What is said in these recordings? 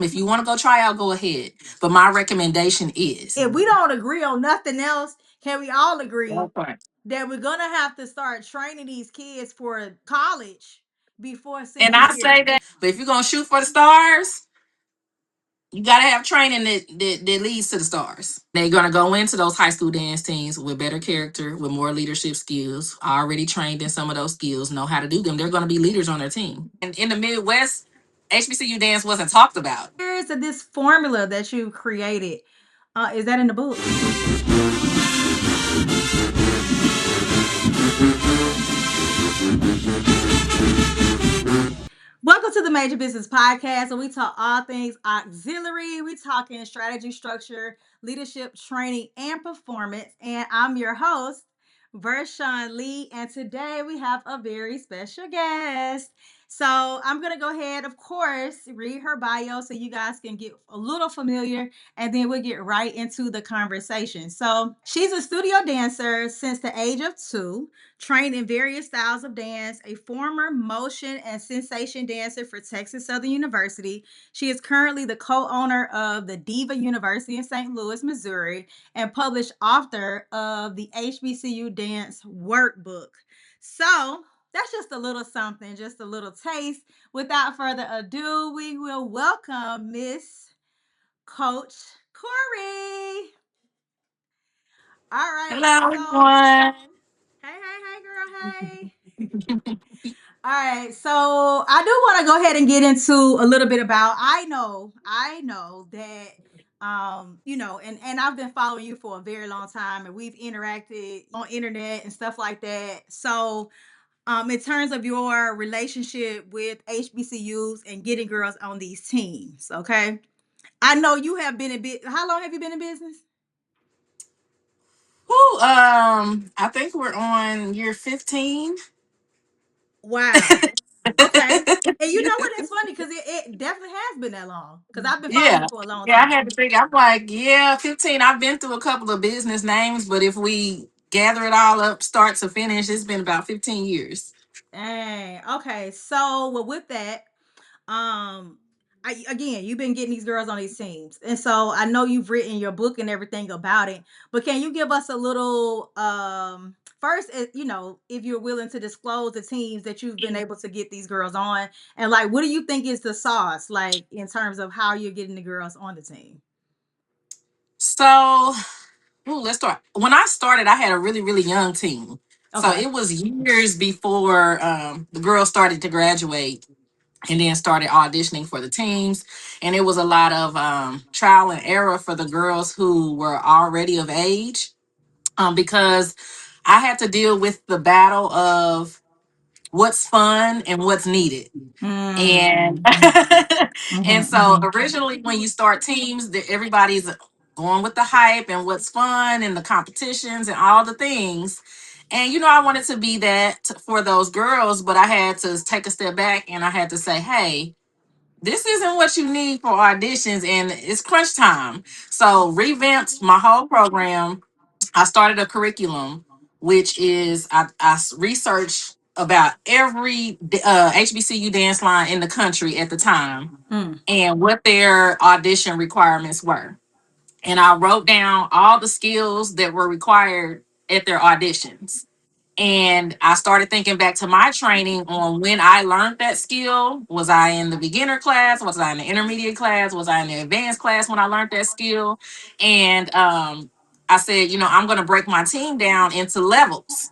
If you want to go try out, go ahead. But my recommendation is If we don't agree on nothing else, can we all agree okay. that we're gonna have to start training these kids for college before And senior I year? say that, but if you're gonna shoot for the stars, you gotta have training that leads to the stars. They're gonna go into those high school dance teams with better character, with more leadership skills, already trained in some of those skills, know how to do them. They're gonna be leaders on their team. And in the Midwest, HBCU dance wasn't talked about. Here's this formula that you created. Is that in the book? Welcome to the Major Business Podcast, where we talk all things auxiliary. We talking strategy, structure, leadership, training, and performance. And I'm your host, Vershawn Lee. And today we have a very special guest. So I'm gonna go ahead, of course, read her bio so you guys can get a little familiar, and then we'll get right into the conversation. So she's a studio dancer since the age of 2, trained in various styles of dance, a former motion and sensation dancer for Texas Southern University. She is currently the co owner of the Diva University in St. Louis, Missouri, and published author of the HBCU Dance Workbook. So, that's just a little something, just a little taste. Without further ado, we will welcome Miss Coach Cory. All right, Hello, so everyone. hey, girl, hey. All right, so I do want to go ahead and get into a little bit about. I know that and I've been following you for a very long time, and we've interacted on internet and stuff like that. So, in terms of your relationship with HBCUs and getting girls on these teams, okay? I know you have been in bit. How long have you been in business? Who I think we're on year 15. Wow. Okay. And you know what? It's funny because it definitely has been that long. Because I've been following Yeah. you for a long Yeah, I time. had to think. I'm like, yeah, 15. I've been through a couple of business names, but if we gather it all up, start to finish, it's been about 15 years. Dang. Okay. So well, with that, um, again, you've been getting these girls on these teams, and so I know you've written your book and everything about it. But can you give us a little first, if you're willing to disclose the teams that you've been able to get these girls on, and like, what do you think is the sauce, like in terms of how you're getting the girls on the team? So, let's start. When I started, I had a really, really young team. So Okay. it was years before the girls started to graduate and then started auditioning for the teams. And it was a lot of trial and error for the girls who were already of age because I had to deal with the battle of what's fun and what's needed. And Mm. and Mhm, so mhm. originally when you start teams, everybody's going with the hype and what's fun and the competitions and all the things. And I wanted to be that for those girls, but I had to take a step back and I had to say, hey, this isn't what you need for auditions and it's crunch time. So revamped my whole program. I started a curriculum, which is researched about every HBCU dance line in the country at the time Mm. and what their audition requirements were. And I wrote down all the skills that were required at their auditions. And I started thinking back to my training on when I learned that skill. Was I in the beginner class? Was I in the intermediate class? Was I in the advanced class when I learned that skill? And I said, I'm going to break my team down into levels.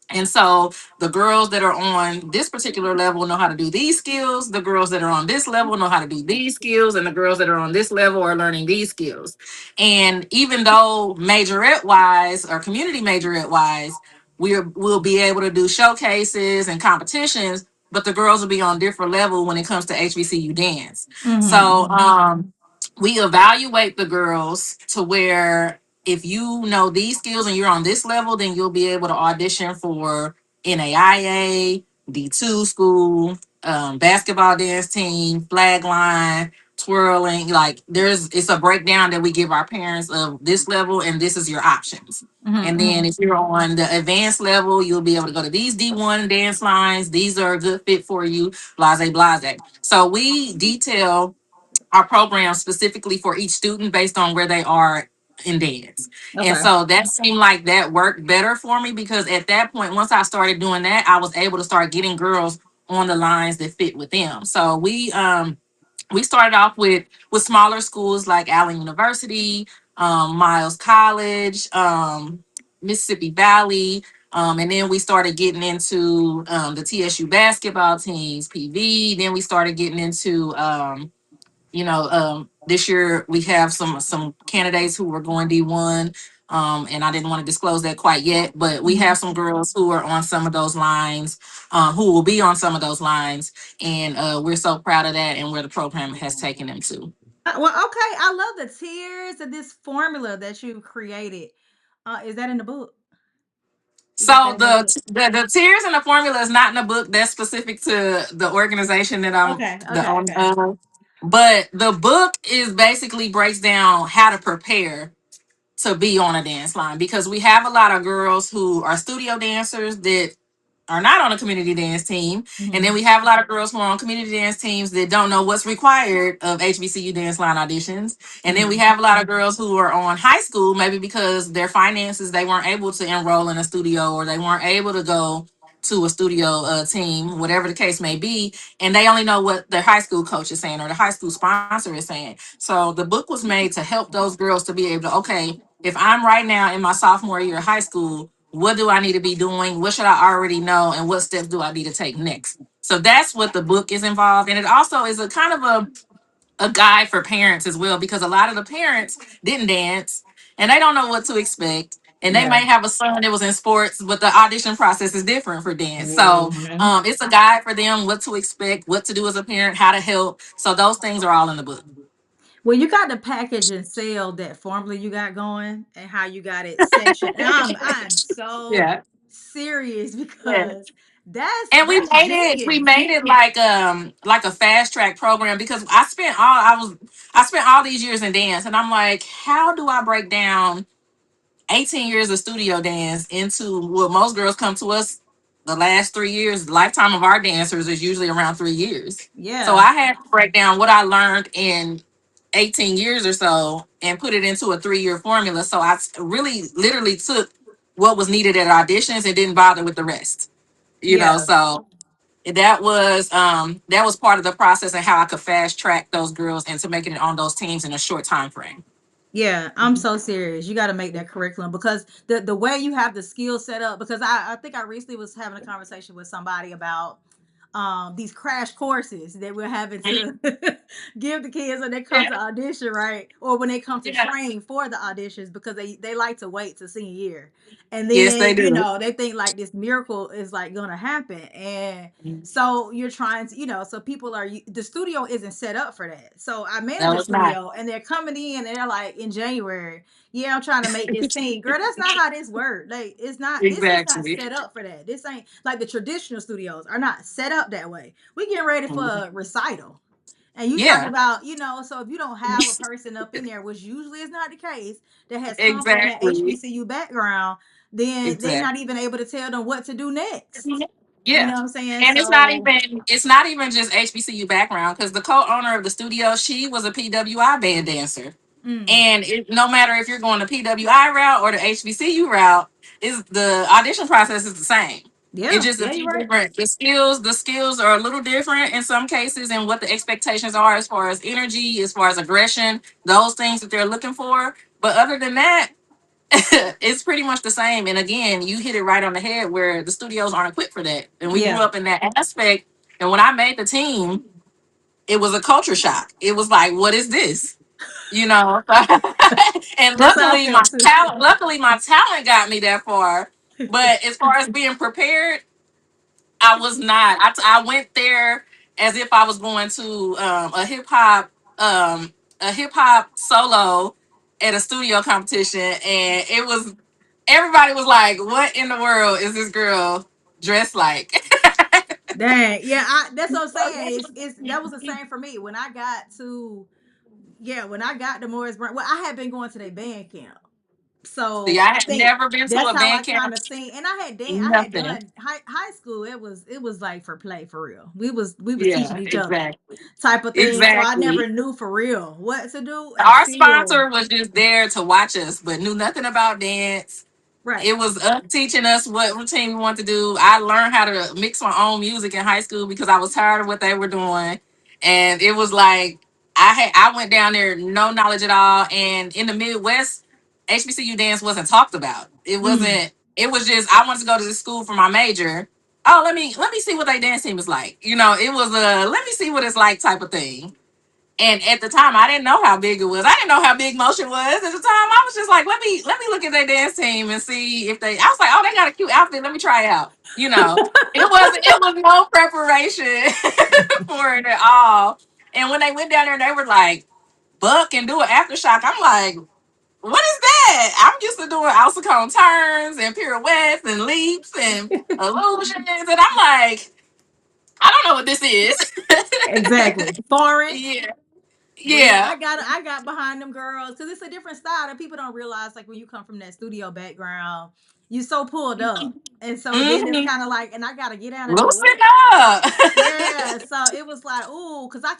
And so the girls that are on this particular level know how to do these skills. The girls that are on this level know how to do these skills. And the girls that are on this level are learning these skills. And even though majorette wise or community majorette wise, we'll be able to do showcases and competitions, but the girls will be on different level when it comes to HBCU dance. So Mhm. we evaluate the girls to where if you know these skills and you're on this level, then you'll be able to audition for NAIA, D2 school, basketball dance team, flag line, twirling. Like it's a breakdown that we give our parents of this level, and this is your options. Mhm. And then Mhm. if you're on the advanced level, you'll be able to go to these D1 dance lines. These are a good fit for you, blase, blase. So we detail our program specifically for each student based on where they are in dance. And Okay. so that seemed like that worked better for me because at that point, once I started doing that, I was able to start getting girls on the lines that fit with them. So we started off with smaller schools like Allen University, Miles College, Mississippi Valley, and then we started getting into the TSU basketball teams, PV. Then we started getting into this year we have some candidates who were going D1. And I didn't want to disclose that quite yet, but we have Mhm. some girls who are on some of those lines, who will be on some of those lines, and we're so proud of that and where the program has taken them to. Well, okay. I love the tiers of this formula that you created. Is that in the book? You got So that in the book? the tiers and the formula is not in the book. That's specific to the organization that I'm Okay. the Okay. owner Okay. of. But the book is basically breaks down how to prepare to be on a dance line because we have a lot of girls who are studio dancers that are not on a community dance team. And then Mhm. we have a lot of girls who are on community dance teams that don't know what's required of HBCU dance line auditions. And then we Mhm. have a lot of girls who are on high school, maybe because their finances, they weren't able to enroll in a studio or they weren't able to go to a studio team, whatever the case may be. And they only know what their high school coach is saying or the high school sponsor is saying. So the book was made to help those girls to be able to, okay, if I'm right now in my sophomore year of high school, what do I need to be doing? What should I already know? And what steps do I need to take next? So that's what the book is involved. And it also is a kind of a guide for parents as well, because a lot of the parents didn't dance and they don't know what to expect. And they Yeah. might have a son that was in sports, but the audition process is different for dance. So Mhm. it's a guide for them, what to expect, what to do as a parent, how to help. So those things are all in the book. Well, you got to package and sell that formula you got going and how you got it sectioned. And I'm so Yeah. serious Yeah. because that's And that's we genius. made it like a fast track program because I spent all these years in dance and I'm like, how do I break down 18 years of studio dance into what most girls come to us the last 3 years? The lifetime of our dancers is usually around 3 years. So Yeah. I had to break down what I learned in 18 years or so and put it into a 3-year formula. So really literally took what was needed at auditions and didn't bother with the rest. Yeah. So that was part of the process and how I could fast track those girls into making it on those teams in a short time frame. Yeah, I'm so serious. You got to make that curriculum because the way you have the skills set up. Because I think I recently was having a conversation with somebody about these crash courses that we're having to give the kids when they come Yeah, to audition, right? Or when they come to yeah. train for the auditions because they like to wait to senior year. And Yes, they then, do. they think like this miracle is like gonna happen. And so you're trying to, so people are the studio isn't set up for that. So I manage No, a it's not. studio and they're coming in and they're like in January, yeah, I'm trying to make this team. Girl, that's not how this works. Like it's not this is not Exactly. set up for that. This ain't like the traditional studios are not set up that way. We getting ready for Mhm. a recital. And you talking Yeah, about, so if you don't have a person up in there, which usually is not the case, that has come from that exactly. HBCU background, then they're Exactly. not even able to tell them what to do next. You Yeah. know what I'm saying? And So, it's not even just HBCU background because the co-owner of the studio, she was a PWI band dancer. mm, And no matter if you're going the PWI route or the HBCU route, is the audition process is the same. It's yeah, just a yeah, you're few right. different. The skills are a little different in some cases, and what the expectations are as far as energy, as far as aggression, those things that they're looking for. But other than that, it's pretty much the same. And again, you hit it right on the head where the studios aren't equipped for that. And we grew Yeah, up in that aspect. And when I made the team, it was a culture shock. It was like, what is this? You know. And that's how I felt too. luckily my talent got me that far. But as far as being prepared, I was not. I went there as if I was going to um, a hip hop solo at a studio competition, and it was everybody was like, "What in the world is this girl dressed like?" Dang, yeah, that's what I'm saying. It's that was the same for me when I got to, yeah, when I got to Morris Brown. Well, I had been going to their band camp. See, So I I had think never been to that's a how I band kind camp. of seen. And I had Nothing. done high school. It was like for play for real. We was teaching Yeah, each other exactly. type of thing. So I never Exactly. knew for real what to do Our until sponsor was just there to watch us, but knew nothing about dance. right. It was us teaching us what routine we want to do. I learned how to mix my own music in high school because I was tired of what they were doing. And it was like I went down there no knowledge at all. And in the Midwest, HBCU dance wasn't talked about. It Mm. wasn't, it was just I wanted to go to this school for my major. Oh, let me see what their dance team is like. It was a let me see what it's like type of thing. And at the time, I didn't know how big it was. I didn't know how big motion was. At the time, I was just like, let me look at their dance team and see if they. I was like, oh, they got a cute outfit. Let me try it out. It was no preparation for it at all. And when they went down there, they were like, buck and do an aftershock. I'm like, what is that? I'm used to doing obstacle turns and pirouettes and leaps and illusions, and I'm like, I don't know what this is. Exactly. Foreign. Yeah, But yeah, yeah. I got behind them girls because it's a different style that people don't realize. Like when you come from that studio background, you so pulled up, and so then it's Hmm. kind of like, and I gotta get down and do Loosen what? up. Yeah, so it was like, ooh, because I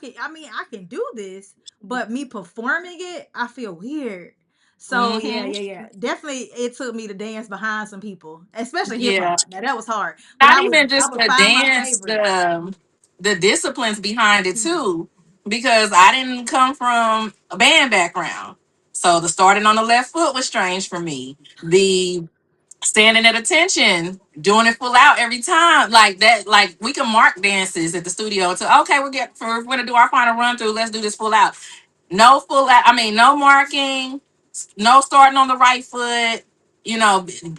can do this, but me performing it, I feel weird. So yeah, Hmm. yeah, yeah. Definitely it took me to dance behind some people, especially hip Yeah. hop. Now that was hard. But Not I would even I just would the find my dance, favorites. the disciplines behind it Mm. too, because I didn't come from a band background. So the starting on the left foot was strange for me. The standing at attention, doing it full out every time, like that. Like we can mark dances at the studio to okay, we're gonna do our final run through. Let's do this full out. No full out. I mean, no marking. No starting on the right foot,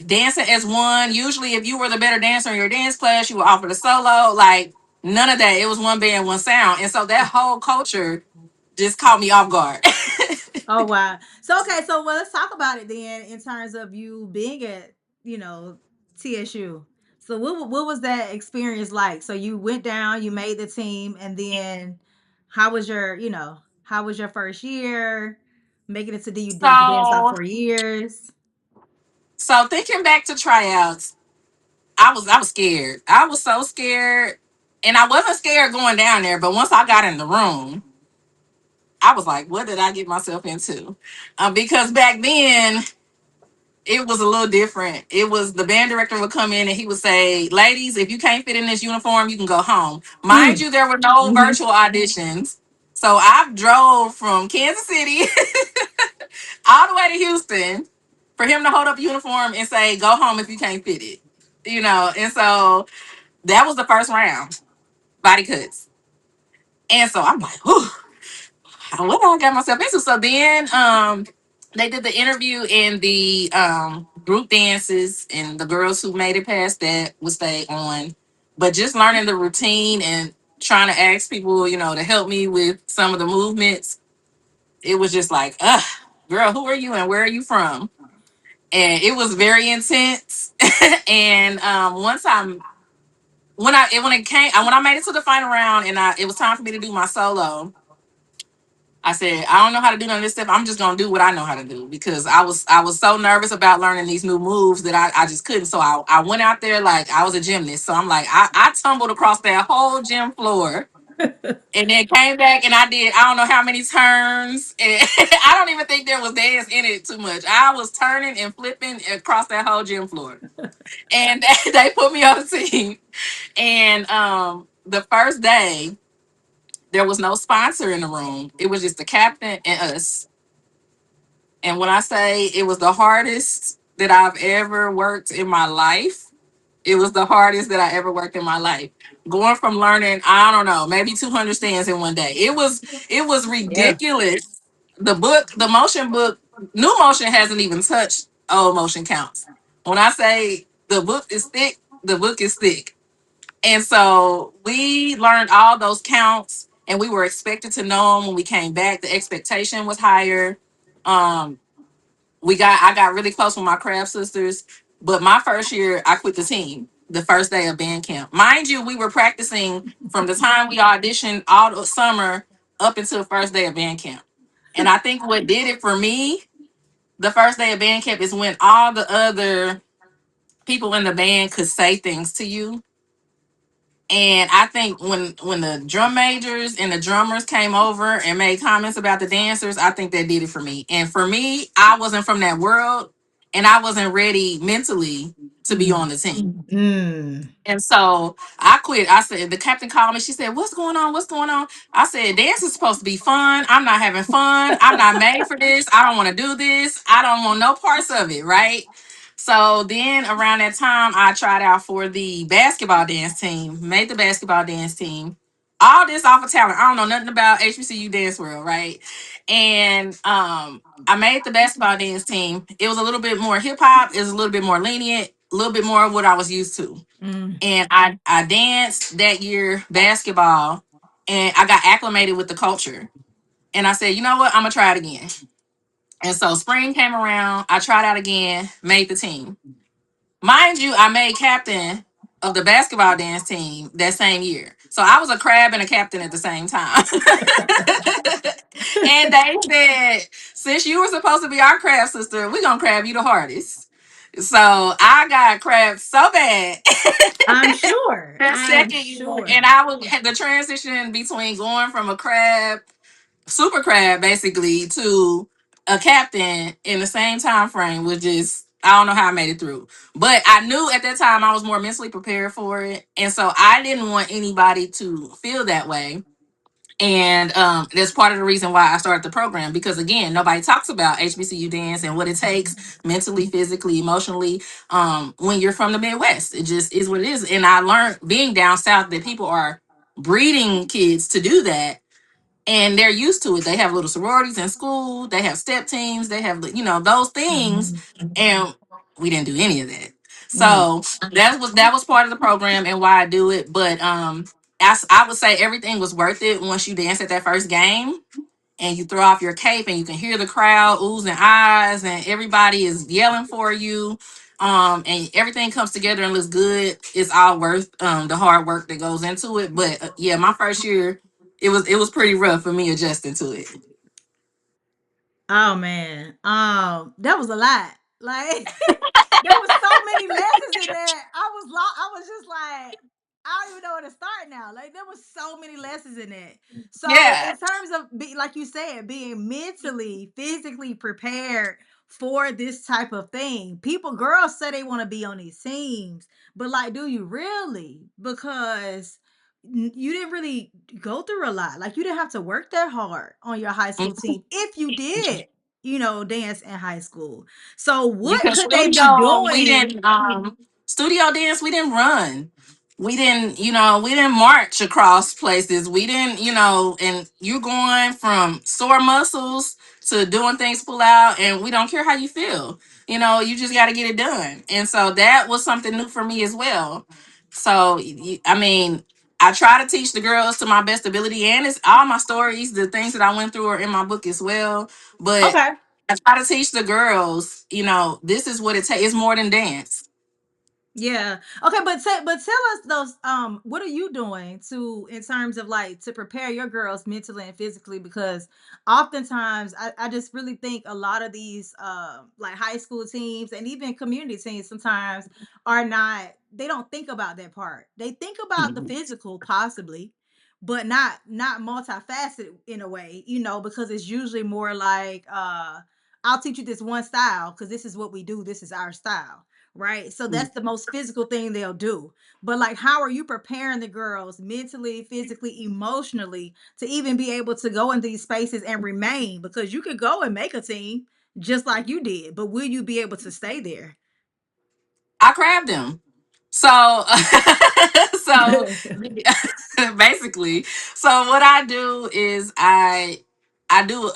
dancing as one. Usually, if you were the better dancer in your dance class, you were offered a solo. Like, none of that. It was one band, one sound. And so that whole culture just caught me off guard. Oh wow. So okay, so well let's talk about it then in terms of you being at, you know, TSU. So what was that experience like? So you went down, you made the team, and then how was your first year? Making it to did you dance all so, 4 years? so thinking back to tryouts, I was scared. I was so scared. And I wasn't scared going down there, but once I got in the room, I was like, what did I get myself into? Because back then, it was a little different. It was the band director would come in and he would say, ladies, if you can't fit in this uniform, you can go home. Mind Mm. you, there were no Hmm. virtual auditions. So I drove from Kansas City all the way to Houston for him to hold up a uniform and say, go home if you can't fit it. And so that was the first round, body cuts. And so I'm like, whew, what I got myself into. So then they did the interview and the group dances, and the girls who made it past that would stay on. But just learning the routine and trying to ask people, to help me with some of the movements, it was just like, girl, who are you and where are you from? And it was very intense. And once I'm when it came when I made it to the final round and it was time for me to do my solo, I said, I don't know how to do none of this stuff. I'm just gonna do what I know how to do because I was so nervous about learning these new moves that I just couldn't. So I went out there like I was a gymnast. So I'm like, I tumbled across that whole gym floor and then came back and I did I don't know how many turns. And I don't even think there was dance in it too much. I was turning and flipping across that whole gym floor. And they put me on the team. And the first day, there was no sponsor in the room. It was just the captain and us. And when I say it was the hardest that I've ever worked in my life, it was the hardest that I ever worked in my life. Going from learning, I don't know, maybe 200 stands in one day. It was Yeah. ridiculous. The motion book, new motion hasn't even touched old motion counts. When I say the book is thick, the book is thick. And so we learned all those counts and we were expected to know them when we came back. The expectation was higher. Um, I got really close with my craft sisters, but my first year I quit the team the first day of band camp. Mind you, we were practicing from the time we auditioned all the summer up until the first day of band camp. And I think what did it for me the first day of band camp is when all the other people in the band could say things to you. And I think when the drum majors and the drummers came over and made comments about the dancers, I think that did it for me. And for me, I wasn't from that world, and I wasn't ready mentally to be Mm. on the team. Mm. And so I quit. I said, the captain called me. She said, "What's going on? What's going on?" I said, "Dance is supposed to be fun. I'm not having fun. I'm not made for this. I don't want to do this. I don't want no parts of it." Right. So then around that time, I tried out for the basketball dance team, made the basketball dance team. All this off of talent. I don't know nothing about HBCU dance world, right? And I made the basketball dance team. It was a little bit more hip hop. It was a little bit more lenient, a little bit more of what I was used to. Mm. And I danced that year basketball, and I got acclimated with the culture. And I said, you know what, I'm gonna try it again. And so spring came around, I tried out again, made the team. Mind you, I made captain of the basketball dance team that same year. So I was a crab and a captain at the same time. And they said, since you were supposed to be our crab sister, we're gonna crab you the hardest. So I got crabbed so bad I'm sure. that I'm second year, and sure. I was had the transition between going from a crab, super crab, basically, to a captain in the same time frame was just I don't know how I made it through. But I knew at that time I was more mentally prepared for it. And so I didn't want anybody to feel that way. And that's part of the reason why I started the program because again, nobody talks about HBCU dance and what it takes mentally, physically, emotionally. When you're from the Midwest, it just is what it is. And I learned being down south that people are breeding kids to do that, and they're used to it. They have little sororities in school, they have step teams, they have those things, Mhm. and we didn't do any of that. Mm. So that was part of the program and why I do it. But I would say everything was worth it once you dance at that first game and you throw off your cape and you can hear the crowd oohs and eyes and everybody is yelling for you. And everything comes together and looks good. It's all worth the hard work that goes into it. But yeah, my first year, it was pretty rough for me adjusting to it. Oh man, that was a lot. Like there was so many lessons in there. I was just like, I don't even know where to start now. Like there was so many lessons in it. So Yeah. in terms of like you said, being mentally, physically prepared for this type of thing, girls say they want to be on these teams, but like, do you really? Because you didn't really go through a lot. Like you didn't have to work that hard on your high school Mhm. team if you did, dance in high school. So what Because could they be doing? studio dance, we didn't run. We didn't march across places. We didn't, and you're going from sore muscles to doing things pull out, and we don't care how you feel. You just got to get it done. And so that was something new for me as well. So, I mean, I try to teach the girls to my best ability, and it's all my stories, the things that I went through are in my book as well. But Okay. I try to teach the girls, this is what it takes. It's more than dance. Yeah. Okay, but tell us those what are you doing to in terms of like to prepare your girls mentally and physically because oftentimes I just really think a lot of these like high school teams and even community teams sometimes are not they don't think about that part. They think about the Mhm. physical possibly, but not multifaceted in a way, because it's usually more like I'll teach you this one style because this is what we do, this is our style, right? So that's the most physical thing they'll do. But like, how are you preparing the girls mentally, physically, emotionally to even be able to go in these spaces and remain? Because you could go and make a team just like you did, but will you be able to stay there? I grabbed him. So, so basically, so what I do is I do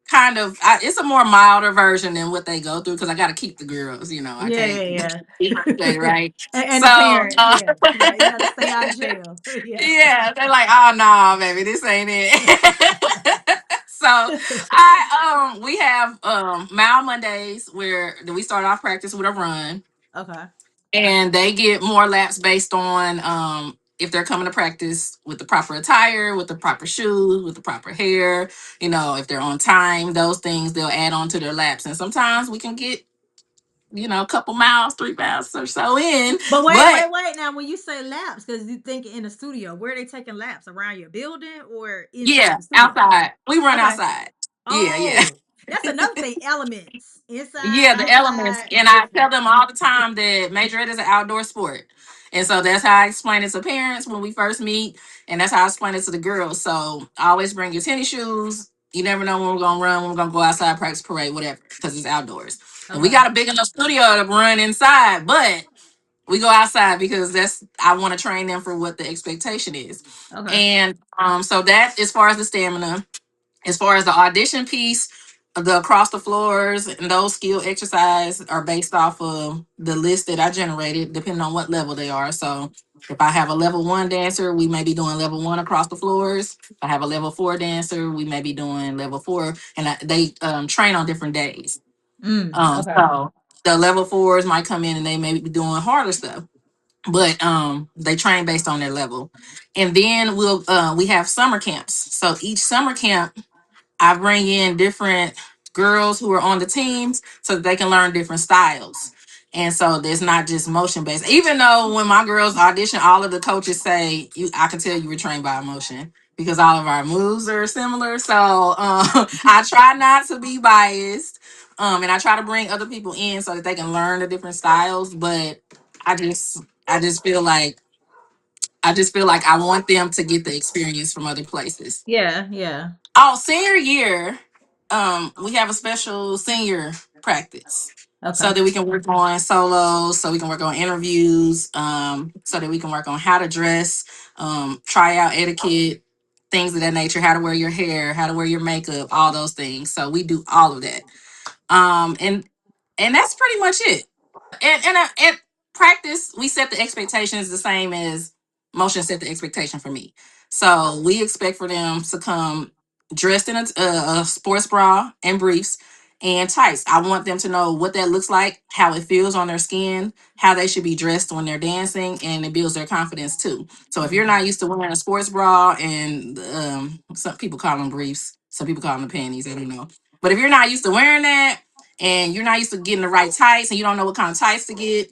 kind of it's a more milder version than what they go through because I got to keep the girls. I Yeah, can't yeah, keep her straight, yeah. right? And So the parents, yeah, yeah, you got to stay out of jail. Yeah. yeah, they're like, oh no, baby, this ain't it. So we have Mile Mondays where we start off practice with a run, Okay. and they get more laps based on if they're coming to practice with the proper attire, with the proper shoes, with the proper hair, if they're on time, those things they'll add on to their laps. And sometimes we can get, a couple miles, 3 miles or so in. But wait, But wait, wait. Now, when you say laps, because you think in the studio, where are they taking laps? Around your building or inside yeah, the studio? outside. We run Okay. outside. Yeah, yeah. Oh, that's another thing. Elements. Inside, Yeah, the elements. outside is And I tell different. them all the time that majorette is an outdoor sport. And so that's how I explain it to parents when we first meet. And that's how I explain it to the girls. So always bring your tennis shoes. You never know when we're going to run, when we're going to go outside, practice, parade, whatever, because it's outdoors. And we Okay. got a big enough studio to run inside, but we go outside because I want to train them for what the expectation is. Okay. And so that, as far as the stamina, as far as the audition piece, the across the floors and those skill exercise are based off of the list that I generated, depending on what level they are. So if I have a level one dancer, we may be doing level one across the floors. If I have a level four dancer, we may be doing level four, and they train on different days. Okay. So the level fours might come in and they may be doing harder stuff, but they train based on their level. And then we have summer camps. So each summer camp I bring in different girls who are on the teams so that they can learn different styles. And so there's not just motion based. Even though when my girls audition, all of the coaches say I can tell you were trained by emotion because all of our moves are similar. So I try not to be biased. And I try to bring other people in so that they can learn the different styles. But I just I just feel like I want them to get the experience from other places. Yeah. Yeah. Oh, senior year, we have a special senior practice so Okay. that we can work on solos, so we can work on interviews, so that we can work on how to dress, try out etiquette, things of that nature, how to wear your hair, how to wear your makeup, all those things. So we do all of that. And that's pretty much it. And practice, we set the expectations the same as motion set the expectation for me. So we expect for them to come dressed in a sports bra and briefs and tights. I want them to know what that looks like, how it feels on their skin, how they should be dressed when they're dancing, and it builds their confidence too. So if you're Mhm. not used to wearing a sports bra and some people call them briefs, some people call them the panties, I don't know. But if you're not used to wearing that, and you're not used to getting the right tights and you don't know what kind of tights to get,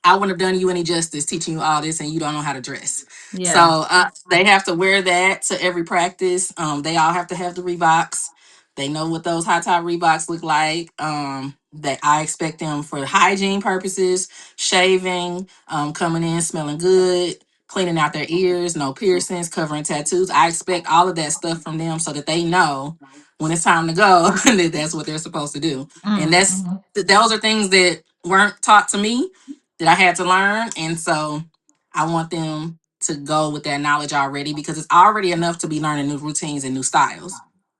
I wouldn't have done you any justice teaching you all this and you don't know how to dress. So Yeah. they have to wear that to every practice. They all have to have the Reeboks. They know what those high top Reeboks look like. That I expect them for hygiene purposes, shaving, coming in smelling good, cleaning out their ears, no piercings, covering tattoos. I expect all of that stuff from them so that they know when it's time to go that that's what they're supposed to do. And Mm-hmm. those are things that weren't taught to me that I had to learn. And so I want them to go with that knowledge already because it's already enough to be learning new routines and new styles.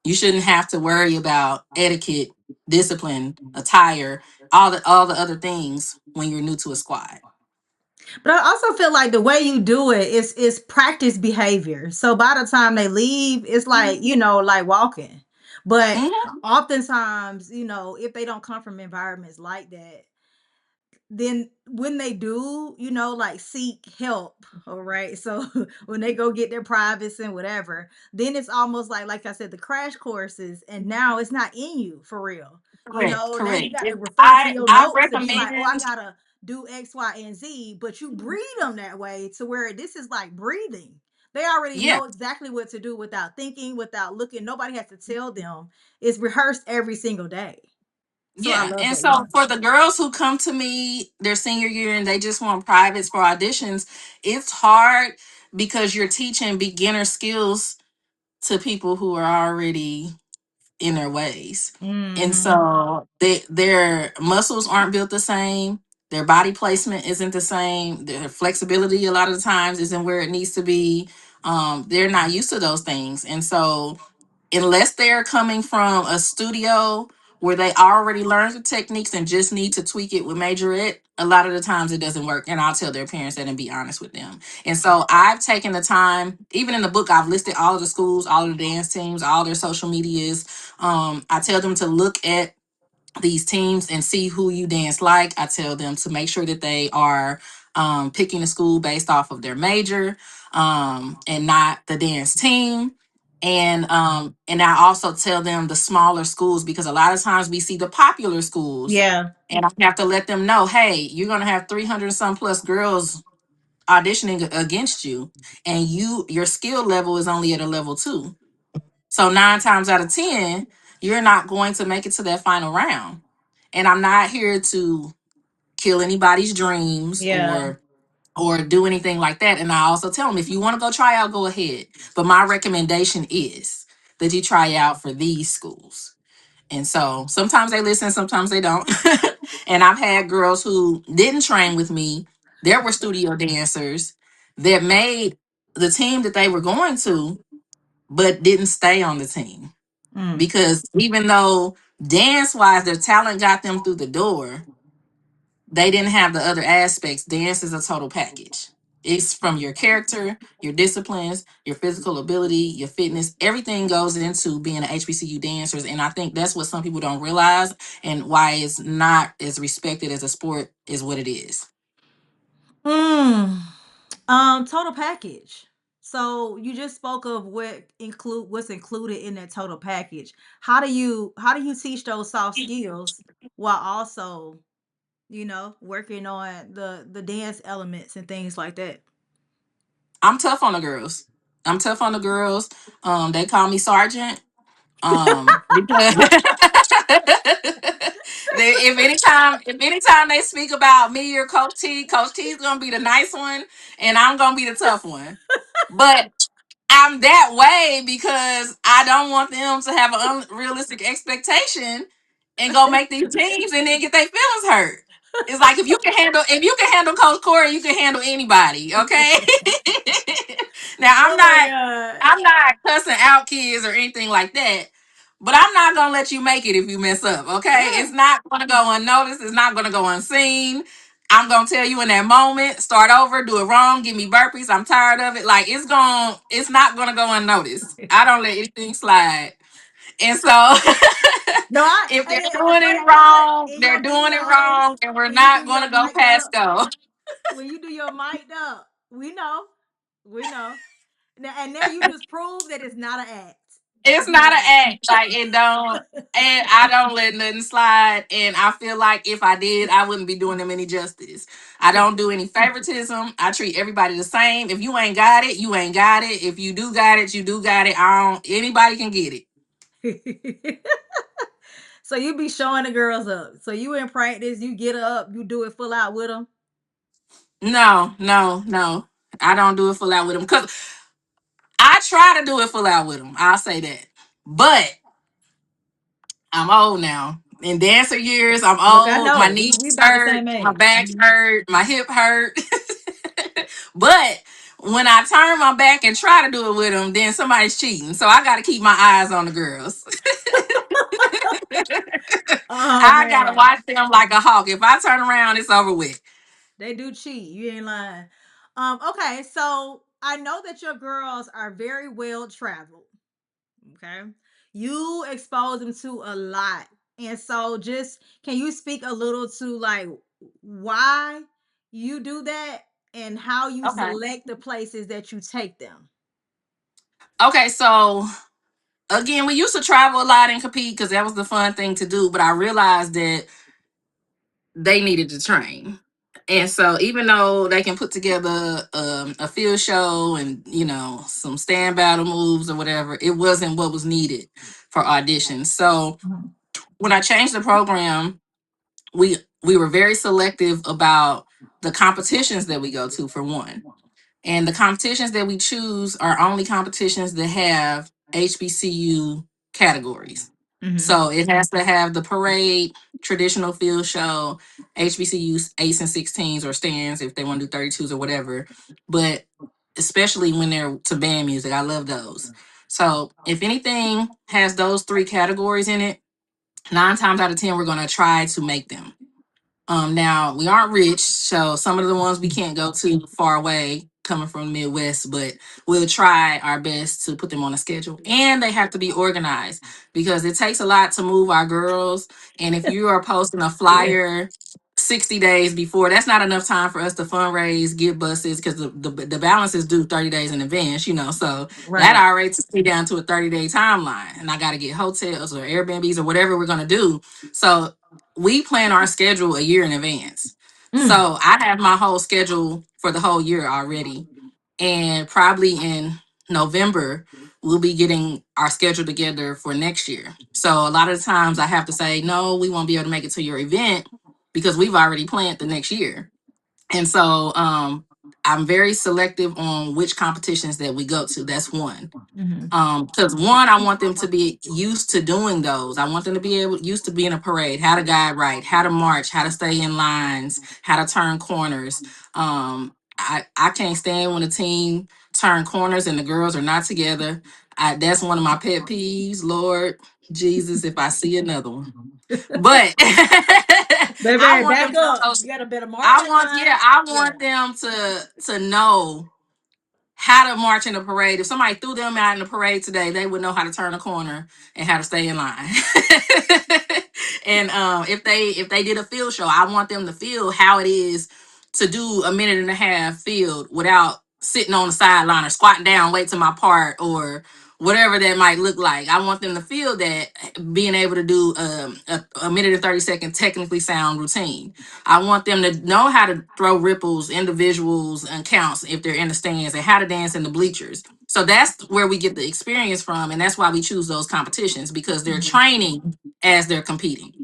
You shouldn't have to worry about etiquette, discipline, attire, all the other things when you're new to a squad. But I also feel like the way you do it is practice behavior. So by the time they leave, it's like, like walking. But Mhm. oftentimes, if they don't come from environments like that, then when they do, like seek help, all right. So when they go get their privates and whatever, then it's almost like I said, the crash courses, and now it's not in you for real. Correct, Now you correct. got to If refer to I your I notes to be like, oh, I recommend gotta do X, Y, and Z, but you breed them that way to where this is like breathing. They already yeah. know exactly what to do without thinking, without looking. Nobody has to tell them. It's rehearsed every single day. So I Yeah, love and that. Yeah. so for the girls who come to me their senior year and they just want privates for auditions, it's hard because you're teaching beginner skills to people who are already in their ways. And Mm-hmm. so their muscles aren't built the same, their body placement isn't the same, their flexibility a lot of the times isn't where it needs to be. They're not used to those things. And so unless they're coming from a studio where they already learned the techniques and just need to tweak it with majorette, a lot of the times it doesn't work. And I'll tell their parents that and be honest with them. And so I've taken the time, even in the book, I've listed all of the schools, all of the dance teams, all their social medias. I tell them to look at these teams and see who you dance like. I tell them to make sure that they are picking a school based off of their major, and not the dance team. And I also tell them the smaller schools, because a lot of times we see the popular schools, Yeah. and I have to let them know, hey, you're gonna have 300 some plus girls auditioning against you, and your skill level is only at a level 2. So 9 times out of 10, you're not going to make it to that final round. And I'm not here to kill anybody's dreams Yeah. or do anything like that. And I also tell them, if you want to go try out, go ahead. But my recommendation is that you try out for these schools. And so sometimes they listen, sometimes they don't. And I've had girls who didn't train with me. There were studio dancers that made the team that they were going to, but didn't stay on the team. Mm. Because even though dance wise their talent got them through the door, they didn't have the other aspects. Dance is a total package. It's from your character, your disciplines, your physical ability, your fitness. Everything goes into being an HBCU dancers, and I think that's what some people don't realize, and why it's not as respected as a sport is what it is. Mm. Total package. So you just spoke of what's included in that total package. How do you teach those soft skills while also, working on the dance elements and things like that? I'm tough on the girls. I'm tough on the girls. They call me Sergeant. Because if anytime they speak about me or Coach T is gonna be the nice one, and I'm gonna be the tough one. But I'm that way because I don't want them to have an unrealistic expectation and go make these teams and then get their feelings hurt. It's like, if you can handle Coach Corey, you can handle anybody. Okay. Now I'm Oh my not god. I'm not cussing out kids or anything like that. But I'm not gonna let you make it if you mess up. Okay. Yeah. It's not gonna go unnoticed. It's not gonna go unseen. I'm gonna tell you in that moment, start over, do it wrong, give me burpees. I'm tired of it. Like, it's not gonna go unnoticed. I don't let anything slide. And so No, if they're the doing funny it thing is, wrong, in they're your doing it videos, wrong, and we're when you do not your gonna go mic'd past up, go. when you do your mic'd up, we know. Now, and there you just prove that it's not an act. It's It's not not an an act. act. Like, it don't, and I don't let nothing slide. And I feel like if I did, I wouldn't be doing them any justice. I don't do any favoritism. I treat everybody the same. If you ain't got it, you ain't got it. If you do got it, you do got it. I don't anybody can get it. So you be showing the girls up. So you in practice, you get up, you do it full out with them. No, no, no. I don't do it full out with them because I try to do it full out with them. I'll say that. But I'm old now. In dancer years, I'm Look, I old. My know we knees about the hurt, same my age. back hurt, my hip hurt. But when I turn my back and try to do it with them, then somebody's cheating. So I got to keep my eyes on the girls. Oh I got to man, watch them like a hawk. If I turn around, it's over with. they do cheat. You ain't lying. Okay, so I know that your girls are very well traveled. Okay. You expose them to a lot. And so just can you speak a little to like why you do that and how you Okay. select the places that you take them? Okay. So again, we used to travel a lot and compete because that was the fun thing to do. But I realized that they needed to train. And so even though they can put together a field show and some stand battle moves or whatever, it wasn't what was needed for auditions. So Mhm. when I changed the program, we were very selective about the competitions that we go to, for one. And the competitions that we choose are only competitions that have HBCU categories. Mhm. So it has to have the parade, traditional field show, HBCUs, eights and 16s or stands if they want to do 32s or whatever. But especially when they're to band music, I love those. So if anything has those three categories in it, 9 times out of 10, we're going to try to make them. Now we aren't rich, so some of the ones we can't go to far away coming from the Midwest, but we'll try our best to put them on a schedule. And they have to be organized because it takes a lot to move our girls. And if you are posting a Yeah. flyer 60 days before. That's not enough time for us to fundraise, get buses, because the balance is due 30 days in advance, So that Right. already takes me down to a 30-day timeline. And I got to get hotels or Airbnbs or whatever we're going to do. So we plan our schedule a year in advance. Mm. So I have my whole schedule for the whole year already. And probably in November, we'll be getting our schedule together for next year. So a lot of the times I have to say, no, we won't be able to make it to your event because we've already planned the next year. And so I'm very selective on which competitions that we go to. That's one. Hmm. Because one, I want them to be used to doing those. I want them to be able used to be in a parade, how to guide right, how to march, how to stay in lines, how to turn corners. I can't stand when a team turn corners and the girls are not together. That's one of my pet peeves. Lord Jesus, if I see another one. But I Baby, want them back to know up. those. You got a better I marching want, yeah, line. I Yeah. want them to know how to march in a parade. If somebody threw them out in the parade today, they would know how to turn a corner and how to stay in line. And if they did a field show, I want them to feel how it is to do a minute and a half field without sitting on the sideline or squatting down, wait to my part, or whatever that might look like. I want them to feel that being able to do a minute and 30-second technically sound routine. I want them to know how to throw ripples, individuals, and counts if they're in the stands, and how to dance in the bleachers. So that's where we get the experience from, and that's why we choose those competitions because they're Mhm. training as they're competing.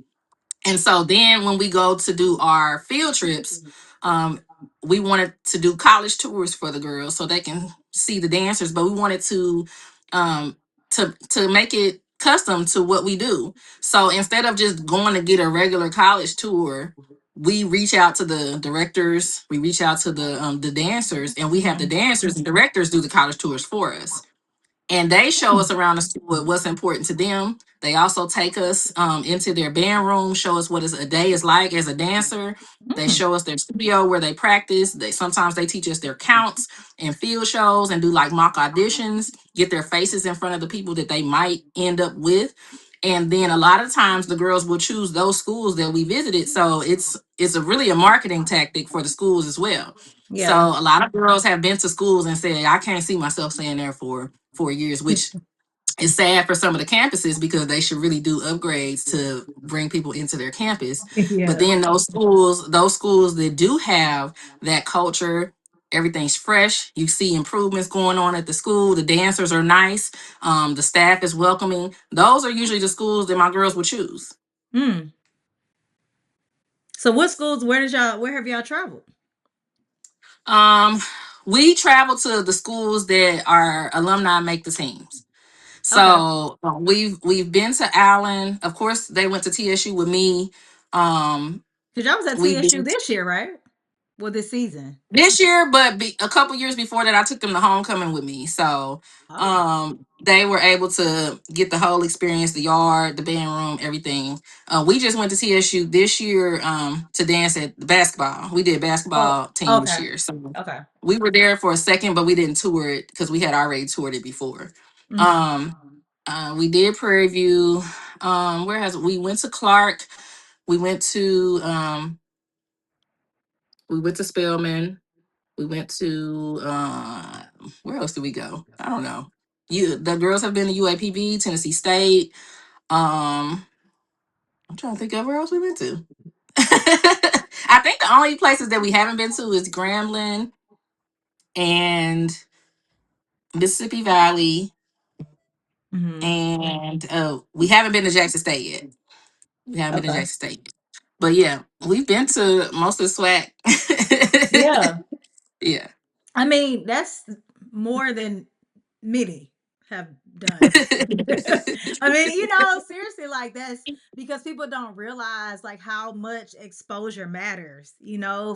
And so then when we go to do our field trips, um, we wanted to do college tours for the girls so they can see the dancers, but we wanted um, to make it custom to what we do. So instead of just going to get a regular college tour, we reach out to the directors, we reach out to the dancers, and we have the Mhm. dancers and directors do the college tours for us, and they show us around the school what's important to them. They also take us into their band room, show us what is a day is like as a dancer. They Mm. show us their studio where they practice. They teach us their counts and field shows and do like mock auditions, get their faces in front of the people that they might end up with. And then a lot of times the girls will choose those schools that we visited. So it's a really a marketing tactic for the schools as well. So Yeah. a lot of girls have been to schools and said, I can't see myself staying there for 4 years, which is sad for some of the campuses because they should really do upgrades to bring people into their campus. But Yeah. then those schools that do have that culture, everything's fresh. You see improvements going on at the school. The dancers are nice. The staff is welcoming. Those are usually the schools that my girls would choose. Mm. So what schools, where have y'all traveled? Um, we travel to the schools that our alumni make the teams. Okay. So we've been to Allen. Of course, they went to TSU with me. Because y'all was at We've TSU been this year, right? Well, this season. this year, but a couple years before that, I took them to homecoming with me. So Oh. they were able to get the whole experience, the yard, the band room, everything. We just went to TSU this year to dance at the basketball. We did Oh, basketball team this okay. year. So Okay. we were there for a second, but we didn't tour it because we had already toured it before. Hmm. Um, we did Prairie View. Where has we went to Clark? We went to Spelman. We went to where else did we go? I don't know. The girls have been to UAPB, Tennessee State. Um, I'm trying to think of where else we went to. I think the only places that we haven't been to is Grambling and Mississippi Valley, Hmm. and we haven't been to Jackson State yet. We haven't been to Okay. Jackson State yet. But yeah, we've been to most of the SWAC. Yeah. Yeah. I mean, that's more than many have done. I mean, seriously, like that's because people don't realize like how much exposure matters,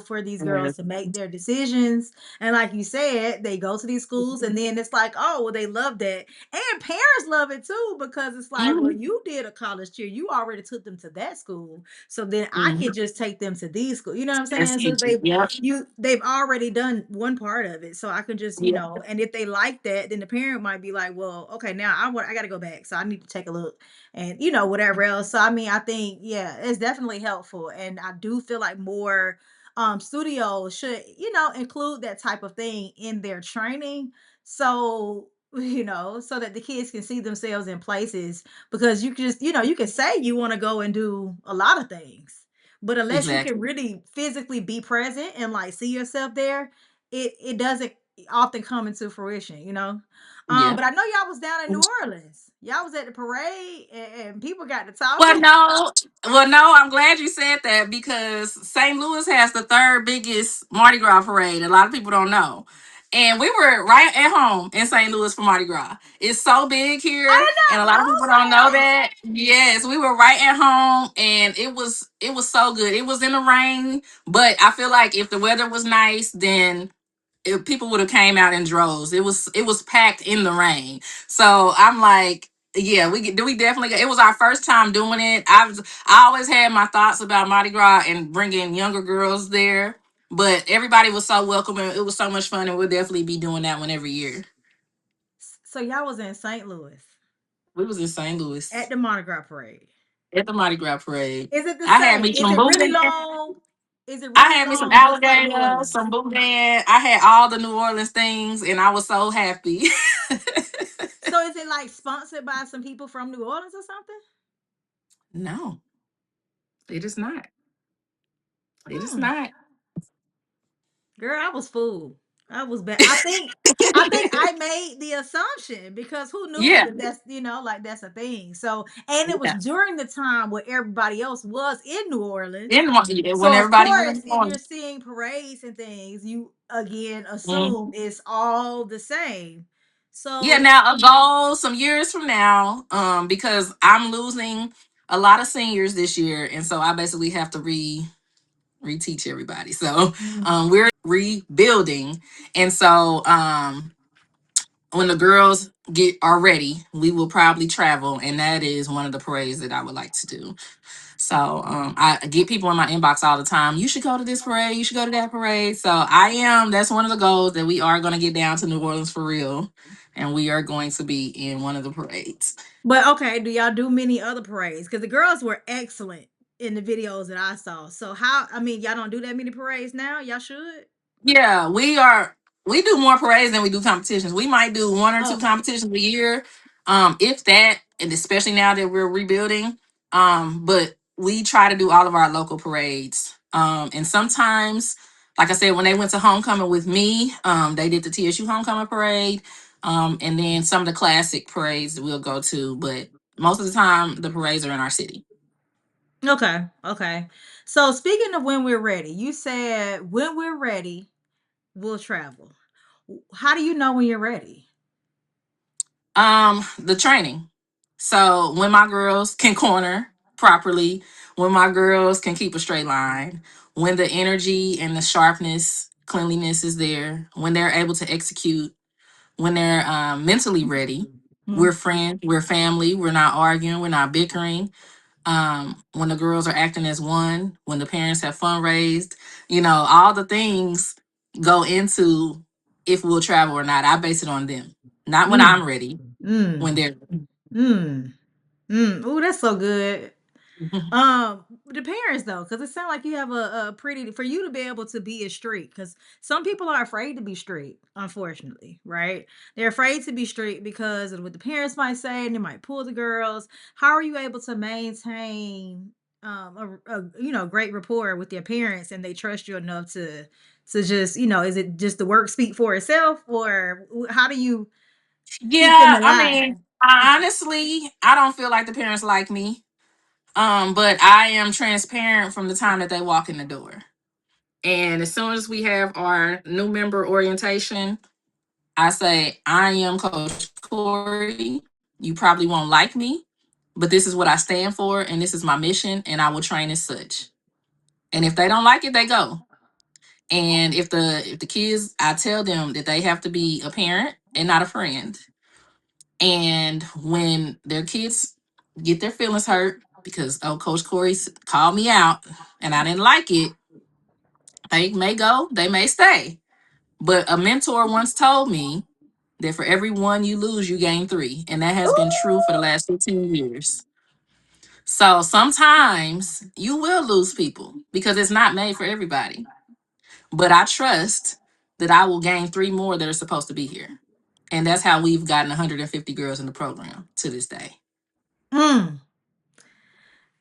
for these girls to make their decisions. And like you said, they go to these schools and then it's like, oh, well, they love that. And parents love it too, because it's like, well, Mhm. you did a college cheer. You already took them to that school. So then I Mhm. can just take them to these schools. You know what I'm That's saying? So it. Yep. they've already done one part of it. So I can just, Yep. and if they like that, then the parent might be like, well, okay, okay, now I got to go back, so I need to take a look, and whatever else. So I mean, I think yeah, it's definitely helpful, and I do feel like more studios should include that type of thing in their training, so so that the kids can see themselves in places, because you can just you can say you want to go and do a lot of things, but unless you can Exactly. really physically be present and like see yourself there, it doesn't often come into fruition, Yeah. but I know y'all was down in New Orleans. Y'all was at the parade, and people got to Well, talking. no, well, no. I'm glad you said that because St. Louis has the third biggest Mardi Gras parade. A lot of people don't know, and we were right at home in St. Louis for Mardi Gras. It's so big I here, did and a not lot of people don't know know that. that. Yes, we were right at home, and it was so good. It was in the rain, but I feel like if the weather was nice, then people would have came out in droves. It was packed in the rain. So I'm like, yeah, we definitely. It was our first time doing it. I always had my thoughts about Mardi Gras and bringing younger girls there, but everybody was so welcoming. It was so much fun, and we'll definitely be doing that one every year. So y'all was in St. Louis We was in St. at Louis the Mardi Gras parade. at the Mardi Gras parade. Is it the I had same? me Is some it really boudin. long? Is it I really had me some long, just like New alligators, Orleans? some boudin. I had all the New Orleans things, and I was so happy. So is it like sponsored by some people from New Orleans or something? No, it is not. It is Hmm. not. Girl, I was fooled. I was bad. I think I made the assumption, because who knew Yeah. that that's like that's a thing. So, and it was Yeah. during the time where everybody else was in New Orleans. Yeah, when So of everybody was course, in if you're on. seeing parades and things, you again Mhm. assume it's all the same. Yeah, So now a goal some years from now, because I'm losing a lot of seniors this year, and so I basically have to reteach everybody. So we're rebuilding. And so when the girls are ready, we will probably travel, and that is one of the parades that I would like to do. So I get people in my inbox all the time. You should go to this parade. You should go to that parade. So I am. That's one of the goals, that we are going to get down to New Orleans for real, and we are going to be in one of the parades. but okay, do y'all do many other parades? Because the girls were excellent in the videos that I saw. So how? I mean, y'all don't do that many parades now. Y'all should. Yeah, we are. We do more parades than we do competitions. We might do one or two Oh, competitions a year, if that, and especially now that we're rebuilding. But we try to do all of our local parades. And sometimes, like I said, when they went to homecoming with me, they did the TSU homecoming parade, and then some of the classic parades that we'll go to. But most of the time, the parades are in our city. okay, okay. So speaking of when we're ready, you said when we're ready, we'll travel. How do you know when you're ready? The training. So when my girls can corner properly, when my girls can keep a straight line, when the energy and the sharpness, cleanliness is there, when they're able to execute, when they're mentally ready, Hmm. we're friends, we're family, we're not arguing, we're not bickering. When the girls are acting as one, when the parents have fundraised, all the things go into if we'll travel or not. I base it on them, not when Mm, I'm ready, when mm, they're. mm, Ooh, that's so good. The parents though, because it sounds like you have a pretty for you to be able to be a street. Because some people are afraid to be street, unfortunately, right? They're afraid to be street because of what the parents might say, and they might pull the girls. How are you able to maintain great rapport with your parents, and they trust you enough to just is it just the work speak for itself, or how do you keep them Yeah, I mean, alive? I don't feel like the parents like me. But I am transparent from the time that they walk in the door. And as soon as we have our new member orientation, I say, I am Coach Cory. You probably won't like me, but this is what I stand for, and this is my mission, and I will train as such. And if they don't like it, they go. And if the kids, I tell them that they have to be a parent and not a friend. And when their kids get their feelings hurt because Coach Corey called me out and I didn't like it, they may go, they may stay. But a mentor once told me that for every one you lose, you gain three. And that has been true for the Ooh. last 15 years. So sometimes you will lose people because it's not made for everybody. But I trust that I will gain three more that are supposed to be here. And that's how we've gotten 150 girls in the program to this day. Mm.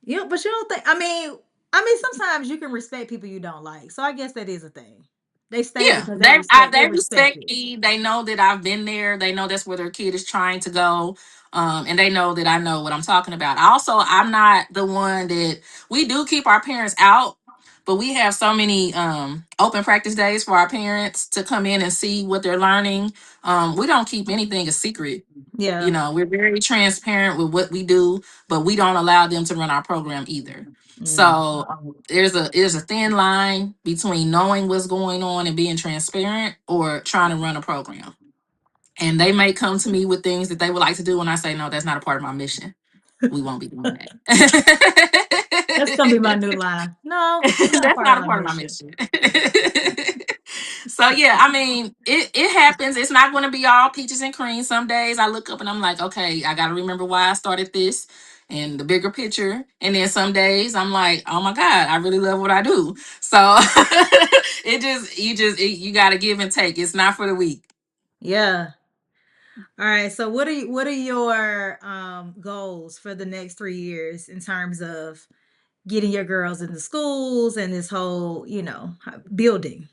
But you don't think, sometimes you can respect people you don't like. So I guess that is a thing. They stay Yeah, because they they respect respect it. me. They know that I've been there. They know that's where their kid is trying to go, and they know that I know what I'm talking about. Also, I'm not the one that we do keep our parents out, but we have so many open practice days for our parents to come in and see what they're learning. We don't keep anything a secret. You Yeah. know, we're very transparent with what we do, but we don't allow them to run our program either. Mm. So there's a thin line between knowing what's going on and being transparent or trying to run a program. And they may come to me with things that they would like to do, and I say, no, that's not a part of my mission. We won't be doing That's gonna be my that. new line. No, it's not a That's part of not a my part of my mission. mission. So yeah, I mean, it happens. It's not going to be all peaches and cream. Some days I look up and I'm like, okay, I got to remember why I started this and the bigger picture. And then some days I'm like, oh my god, I really love what I do. So you got to give and take. It's not for the weak. Yeah. All right. So what are your goals for the next 3 years in terms of getting your girls into schools and this whole, building?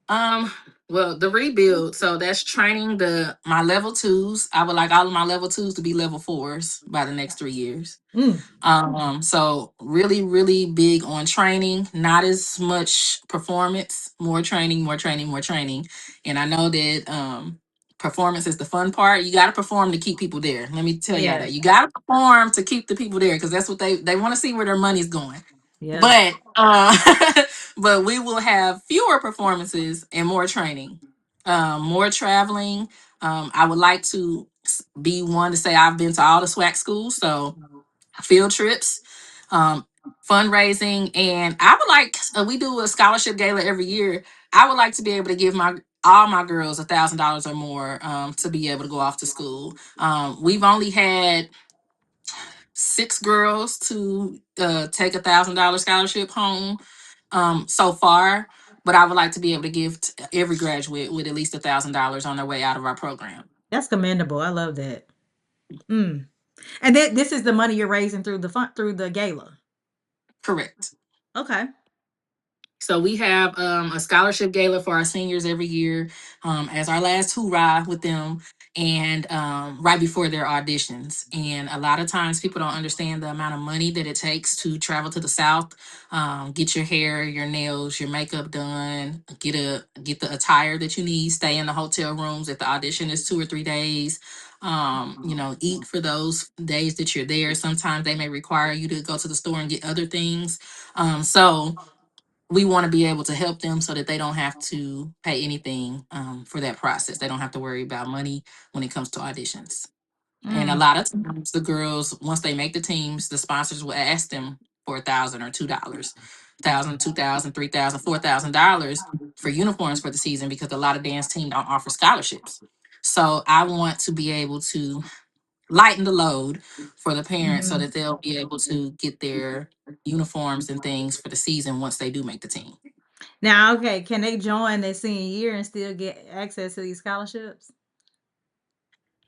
Um, well, the rebuild, so that's training the my level twos. I would like all of my level twos to be level fours by the next 3 years. Mm. So really, really big on training, not as much performance, more training, more training, more training. And I know that performance is the fun part. You gotta perform to keep people there. Let me tell y'all that. Yes. You gotta perform to keep the people there because that's what they want to see where their money's going. Yeah. But but we will have fewer performances and more training, more traveling. I would like to be one to say I've been to all the SWAC schools, so field trips, um, fundraising, and I would like we do a scholarship gala every year. I would like to be able to give my all my girls $1,000 or more to be able to go off to school. We've only had six girls to take $1,000 scholarship home so far, but I would like to be able to give every graduate with at least $1,000 on their way out of our program. That's commendable. I love that. Mm. And this is the money you're raising through the gala. Correct. Okay. So we have a scholarship gala for our seniors every year as our last hoorah with them, and right before their auditions. And a lot of times people don't understand the amount of money that it takes to travel to the South, get your hair, your nails, your makeup done, get the attire that you need, stay in the hotel rooms if the audition is 2 or 3 days. Eat for those days that you're there. Sometimes they may require you to go to the store and get other things. So we want to be able to help them so that they don't have to pay anything for that process. They don't have to worry about money when it comes to auditions. And a Mm. lot of times, the girls, once they make the teams, the sponsors will ask them for $1,000 or $2,000, thousand, 2,000, 3,000, $4,000 for uniforms for the season because a lot of dance teams don't offer scholarships. So I want to be able to lighten the load for the parents so Mhm. that they'll be able to get their uniforms and things for the season once they do make the team. Now, okay, can they join their senior year and still get access to these scholarships?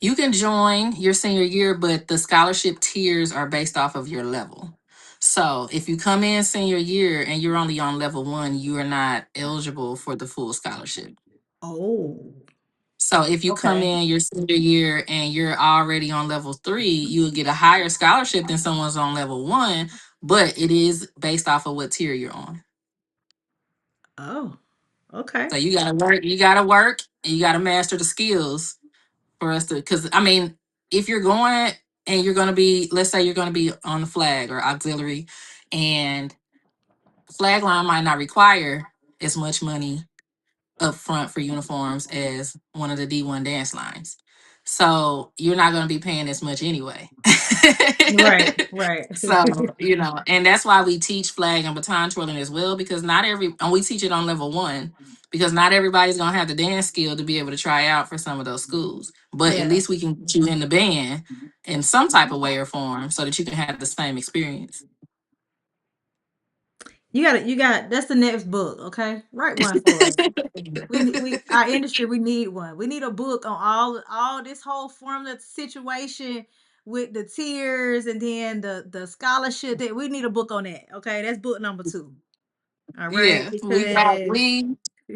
You can join your senior year, but the scholarship tiers are based off of your level. So if you come in senior year and you're only on level one, you are not eligible for the full scholarship. Oh, So if you come okay. in your senior year and you're already on level three, you'll get a higher scholarship than someone's on level one, but it is based off of what tier you're on. Oh, okay. So you gotta work, and you gotta master the skills for us to, because I mean, if you're going and you're gonna be, let's say you're gonna be on the flag or auxiliary, and flag line might not require as much money up front for uniforms as one of the D1 dance lines. So you're not gonna be paying as much anyway. Right, right. So, and that's why we teach flag and baton twirling as well, because not every, and we teach it on level one because not everybody's gonna have the dance skill to be able to try out for some of those schools. But at Yeah. least we can get you in the band in some type of way or form so that you can have the same experience. You got that's the next book, okay? Write one for us. We our industry, we need one. We need a book on all this whole formula situation with the tiers and then the scholarship that we need a book on that. Okay, that's book number 2. All right, Yeah, because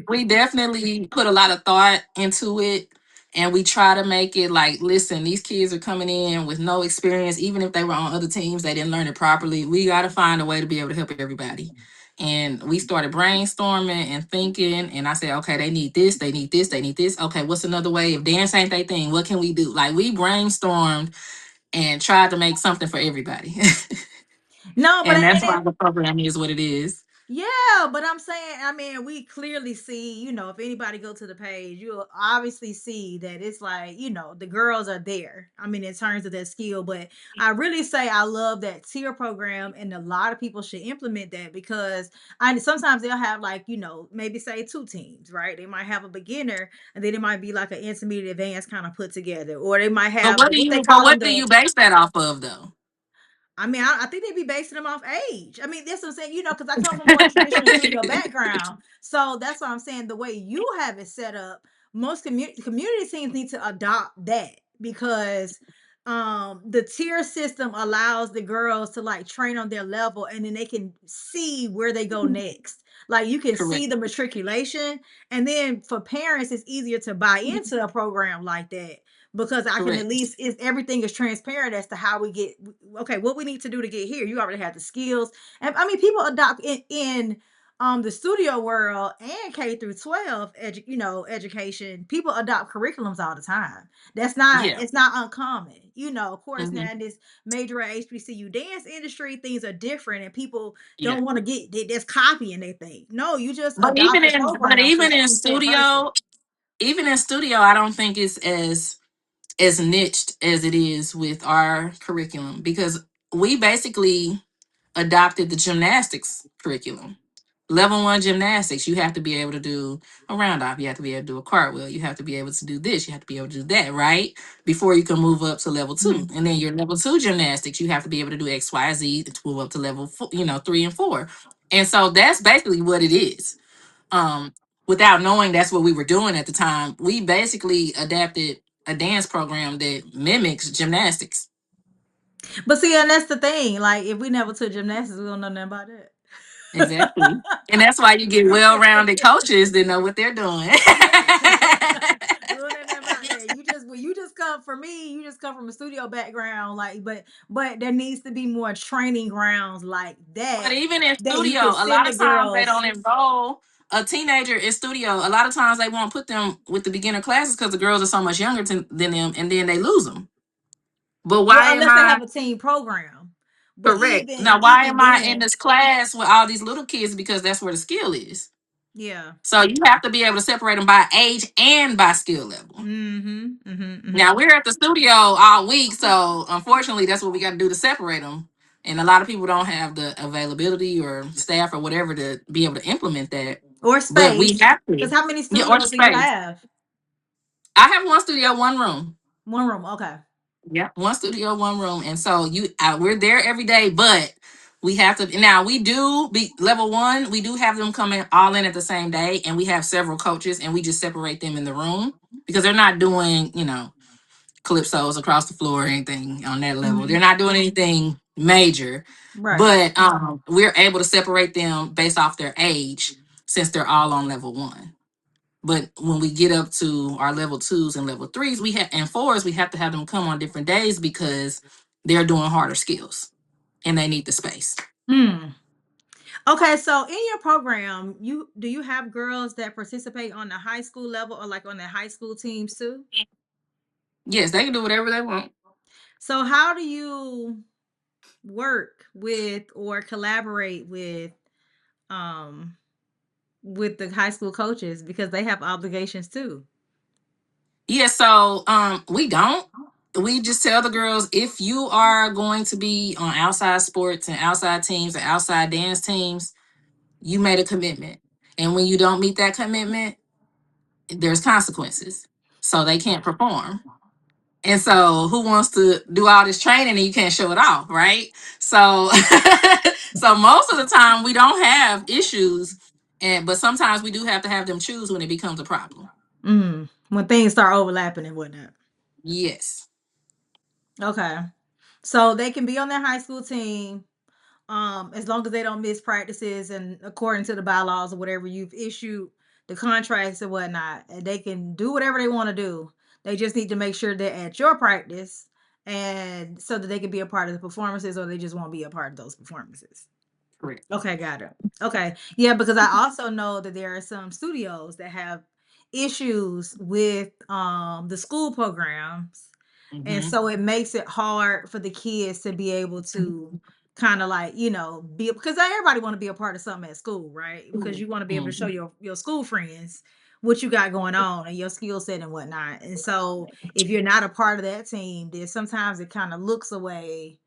we definitely put a lot of thought into it, and we try to make it like, listen, these kids are coming in with no experience. Even if they were on other teams, they didn't learn it properly. We got to find a way to be able to help everybody. And we started brainstorming and thinking, and I said, okay, they need this, they need this, they need this. Okay, what's another way? If dance ain't their thing, what can we do? Like, we brainstormed and tried to make something for everybody. no, but And that's and why the program is what it is. yeah, but I'm saying, I mean, we clearly see, if anybody go to the page, you'll obviously see that it's like, the girls are there. I mean, in terms of their skill, but I really say I love that tier program, and a lot of people should implement that because I sometimes they'll have like, maybe say 2 teams, right? They might have a beginner, and then it might be like an intermediate advanced kind of put together, or they might have what they But call them what do the you base that off of though? I mean, I think they'd be basing them off age. I mean, that's what I'm saying, because I come from more traditional studio background. So that's what I'm saying. The way you have it set up, most community teams need to adopt that because the tier system allows the girls to like train on their level and then they can see where they go next. Like you can see Correct. the matriculation, and then for parents, it's easier to buy into a program like that because I can at Correct. least if everything is transparent as to how we get okay, what we need to do to get here. You already have the skills. And I mean people adopt in the studio world and K through 12 education, people adopt curriculums all the time. That's not Yeah. it's not uncommon. Of course Hmm. now in this major HBCU dance industry, things are different and people Yeah. don't want to get that's copying they think. No, you just But adopt even the in but program so even it's in easy for a person. studio, I don't think it's as niched as it is with our curriculum because we basically adopted the gymnastics curriculum. Level 1 gymnastics, you have to be able to do a round off, you have to be able to do a cartwheel, you have to be able to do this, you have to be able to do that, right? Before you can move up to level 2. Hmm. And then your level 2 gymnastics, you have to be able to do XYZ to move up to level 4, 3 and 4. And so that's basically what it is. Um, Without knowing that's what we were doing at the time, we basically adapted a dance program that mimics gymnastics. But see, and that's the thing. Like, if we never took gymnastics, we don't know nothing about Exactly. And that's why you get well-rounded that. coaches that know what they're doing. Yeah. We don't know nothing about that. You just come for me, you just come from a studio background, like, but there needs to be more training grounds like But that even in that you studio, can a send lot the of times they girls. don't enroll a teenager in studio. A lot of times they won't put them with the beginner classes because the girls are so much younger than them, and then they lose them. But Well, why am unless they I have a team program. But correct? even Now, why even am I in then, this class with all these little kids? Because that's where the skill is. yeah. So you have to be able to separate them by age and by skill level. Mm-hmm. Mm-hmm. Now Mm-hmm. we're at the studio all week, so unfortunately, that's what we got to do to separate them. And a lot of people don't have the availability or staff or whatever to be able to implement that. Or But we space. have Because to. how many Yeah, or the studios do you space. have? I have one studio, one room. One room. Okay. Yeah, one studio, one room, and so we're there every day, but we have to now. We do be level 1. We do have them coming all in at the same day, and we have several coaches, and we just separate them in the room because they're not doing calypsos across the floor or anything on that level. Mm-hmm. They're not doing anything major, Right. but we're able to separate them based off their age since they're all on level 1. But when we get up to our level 2s and level 3s, we have and 4s, we have to have them come on different days because they're doing harder skills and they need the space. Hmm. Okay, so in your program, you have girls that participate on the high school level or like on the high school teams too? Yes, they can do whatever they want. So how do you work with or collaborate um with the high school coaches because they have obligations too? Yeah, so we don't. We just tell the girls if you are going to be on outside sports and outside teams and outside dance teams, you made a commitment. And when you don't meet that commitment, there's consequences. So they can't perform. And so who wants to do all this training and you can't show it off, right? So so most of the time we don't have issues, and but sometimes we do have to have them choose when it becomes a problem. When things start overlapping and whatnot. Yes. Okay. So they can be on their high school team, as long as they don't miss practices and according to the bylaws or whatever you've issued, the contracts and whatnot, and they can do whatever they want to do. They just need to make sure they're at your practice, and so that they can be a part of the performances, or they just won't be a part of those performances. Correct. Okay, got it. Okay. Yeah, because I also know that there are some studios that have issues with the school programs. And Hmm. so it makes it hard for the kids to be able to kind of like, be because everybody want to be a part of something at school, right? Because you want to be able to show Hmm. your school friends what you got going on and your skill set and whatnot. And so if you're not a part of that team, then sometimes it kind of looks away,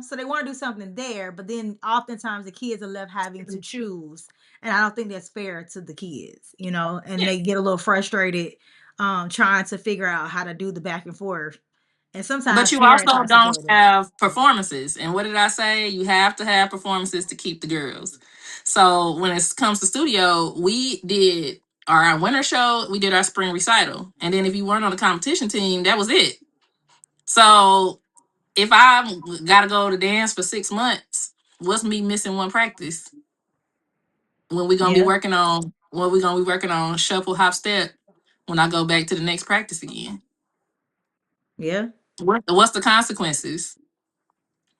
so they want to do something there, but then oftentimes the kids are left having to choose, and I don't think that's fair to the kids, and Yeah. they get a little frustrated trying to figure out how to do the back and forth, and But sometimes you parents also aren't don't supportive. have performances. And what did I say? You have to have performances to keep the girls. So when it comes to studio, we did our winter show, we did our spring recital. And then if you weren't on the competition team, that was it. So if I gotta go to dance for 6 months, what's me missing one practice when we gonna be Yeah, working on when we gonna be working on shuffle hop step when I go back to the next practice again? yeah, What's the consequences?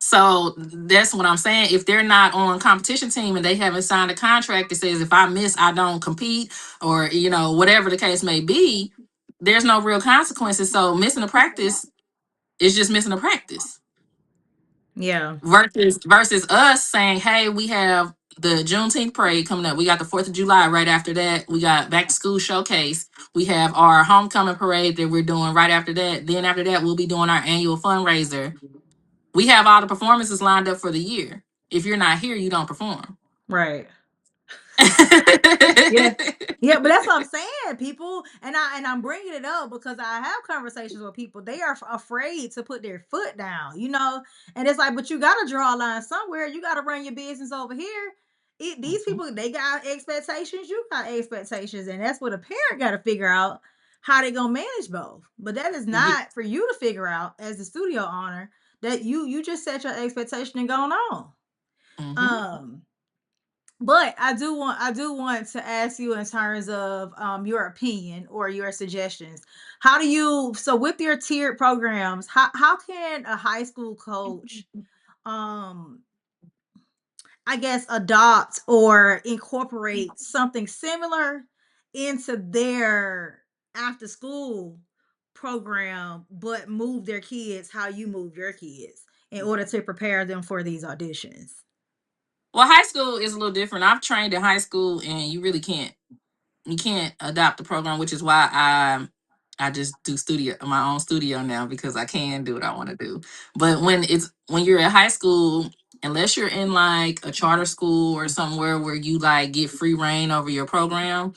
So that's what I'm saying. If they're not on competition team and they haven't signed a contract that says if I miss, I don't compete, or whatever the case may be, there's no real consequences. So missing a practice is just missing a practice. yeah, Versus us saying, hey, we have the Juneteenth parade coming up. We got the 4th of July right after that. We got back to school showcase. We have our homecoming parade that we're doing right after that. Then after that, we'll be doing our annual fundraiser. We have all the performances lined up for the year. If you're not here, you don't perform. right. Yeah. Yeah, but that's what I'm saying, people. And I'm bringing it up because I have conversations with people. They are afraid to put their foot down, And it's like, but you got to draw a line somewhere. You got to run your business over here. These Mhm. people, they got expectations. You got expectations, and that's what a parent got to figure out how they gonna manage both. But that is Yeah. not for you to figure out as the studio owner. That you just set your expectation and going on. Mhm. Um, but I do want to ask you in terms of your opinion or your suggestions. How do you so with your tiered programs, how can a high school coach um I guess adopt or incorporate something similar into their after school program, but move their kids how you move your kids in order to prepare them for these auditions? Well, high school is a little different. I've trained in high school, and you can't adopt the program, which is why I just do my own studio now because I can do what I want to do. But when you're in high school, unless you're in like a charter school or somewhere where you like get free reign over your program,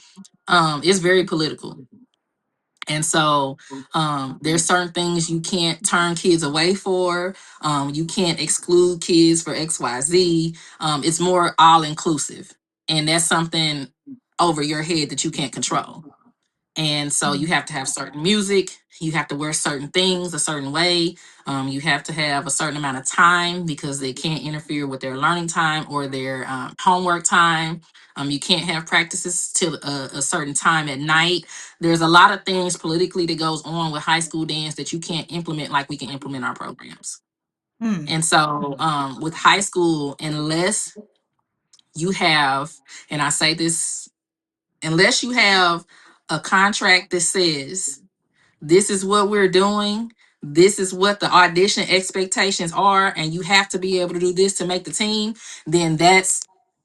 it's very political. And so there's certain things you can't turn kids away for. You can't exclude kids for XYZ. It's more all inclusive. And that's something over your head that you can't control. And so you have to have certain music, you have to wear certain things a certain way, you have to have a certain amount of time because they can't interfere with their learning time or their homework time. You can't have practices till a certain time at night. There's a lot of things politically that goes on with high school dance that you can't implement like we can implement our programs. Hmm. And so with high school, unless you have, and I say this, unless you have a contract that says this is what we're doing, this is what the audition expectations are, and you have to be able to do this to make the team, then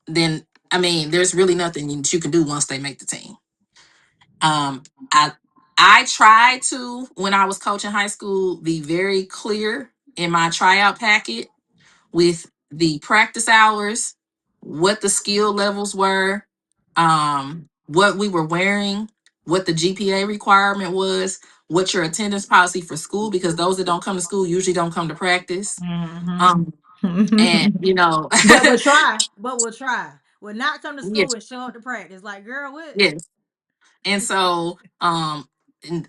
then I mean, there's really nothing that you can do once they make the team. Um, I I tried to when I was coaching high school be very clear in my tryout packet with the practice hours, what the skill levels were, what we were wearing, what the GPA requirement was, what your attendance policy for school, because those that don't come to school usually don't come to practice. Um, and Mm-hmm. you know, But we'll try. But we'll try. We'll not come to school yes, and show up to practice. Like, girl, what? yes. And so,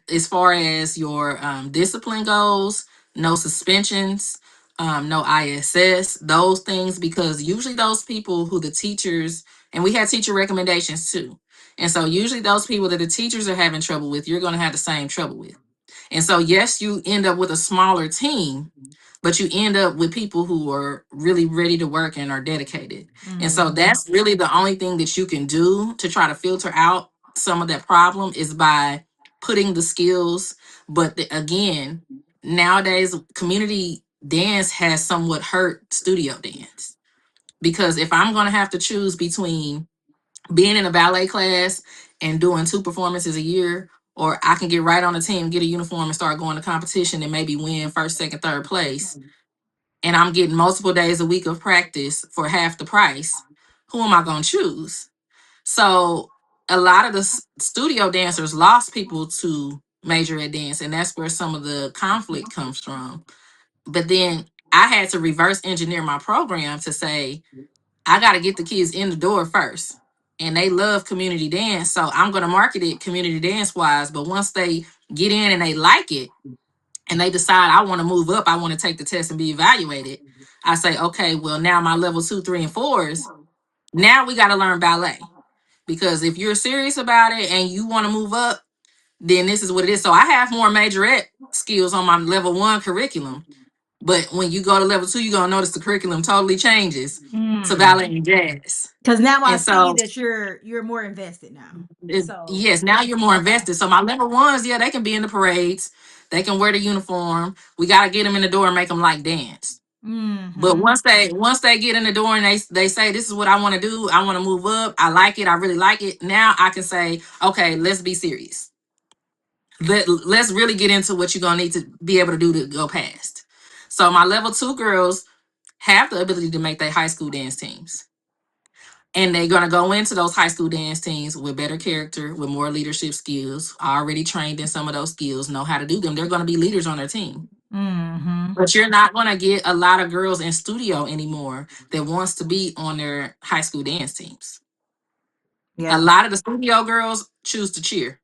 as far as your discipline goes, no suspensions, no ISS, those things, because usually those people who the teachers, and we had teacher recommendations too. And so, usually those people that the teachers are having trouble with, you're going to have the same trouble with. And so, yes, you end up with a smaller team, but you end up with people who are really ready to work and are dedicated. And so, Mm-hmm. that's really the only thing that you can do to try to filter out some of that problem is by putting the skills. But again, nowadays, community dance has somewhat hurt studio dance because if I'm going to have to choose between being in a ballet class and doing 2 performances a year, or I can get right on the team, get a uniform, and start going to competition and maybe win first, second, third place. And I'm getting multiple days a week of practice for half the price. Who am I going to choose? So a lot of the studio dancers lost people to major at dance, and that's where some of the conflict comes from. But then I had to reverse engineer my program to say, I got to get the kids in the door first. And they love community dance. So I'm going to market it community dance wise. But once they get in and they like it and they decide I want to move up, I want to take the test and be evaluated, I say, okay, well, now my level 2, 3, and fours, now we got to learn ballet. Because if you're serious about it and you want to move up, then this is what it is. So I have more majorette skills on my level 1 curriculum. But when you go to level 2, you're going to notice the curriculum totally changes to Mm. ballet and jazz. Because now I And see so, that you're more invested now. So yes, now you're more okay. invested. So my level ones, yeah, they can be in the parades. They can wear the uniform. We got to get them in the door and make them like dance. But Mm-hmm. once they get in the door and they say this is what I want to do, I want to move up, I like it, I really like it. Now I can say, okay, let's be serious. Let's really get into what you're gonna need to be able to do to go past. So my level 2 girls have the ability to make their high school dance teams. And they're gonna go into those high school dance teams with better character, with more leadership skills, already trained in some of those skills, know how to do them. They're gonna be leaders on their team. Mm-hmm. But you're not going to get a lot of girls in studio anymore that wants to be on their high school dance teams. A Yeah. lot of the studio girls choose to cheer.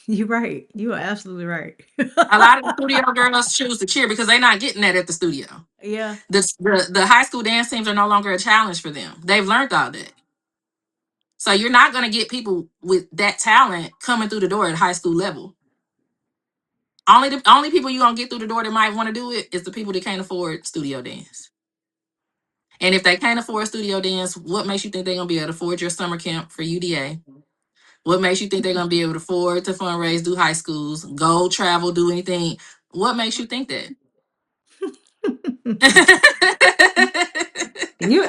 You're right. You are absolutely right. A lot of the studio girls choose to cheer because they're not getting that at the studio. Yeah. The high school dance teams are no longer a challenge for them. They've learned all that. So you're not going to get people with that talent coming through the door at high school level. Only people you're going to get through the door that might want to do it is the people that can't afford studio dance. And if they can't afford studio dance, what makes you think they're gonna be able to afford your summer camp for UDA? What makes you think they're gonna be able to afford to fundraise, do high schools, go travel, do anything? What makes you think that?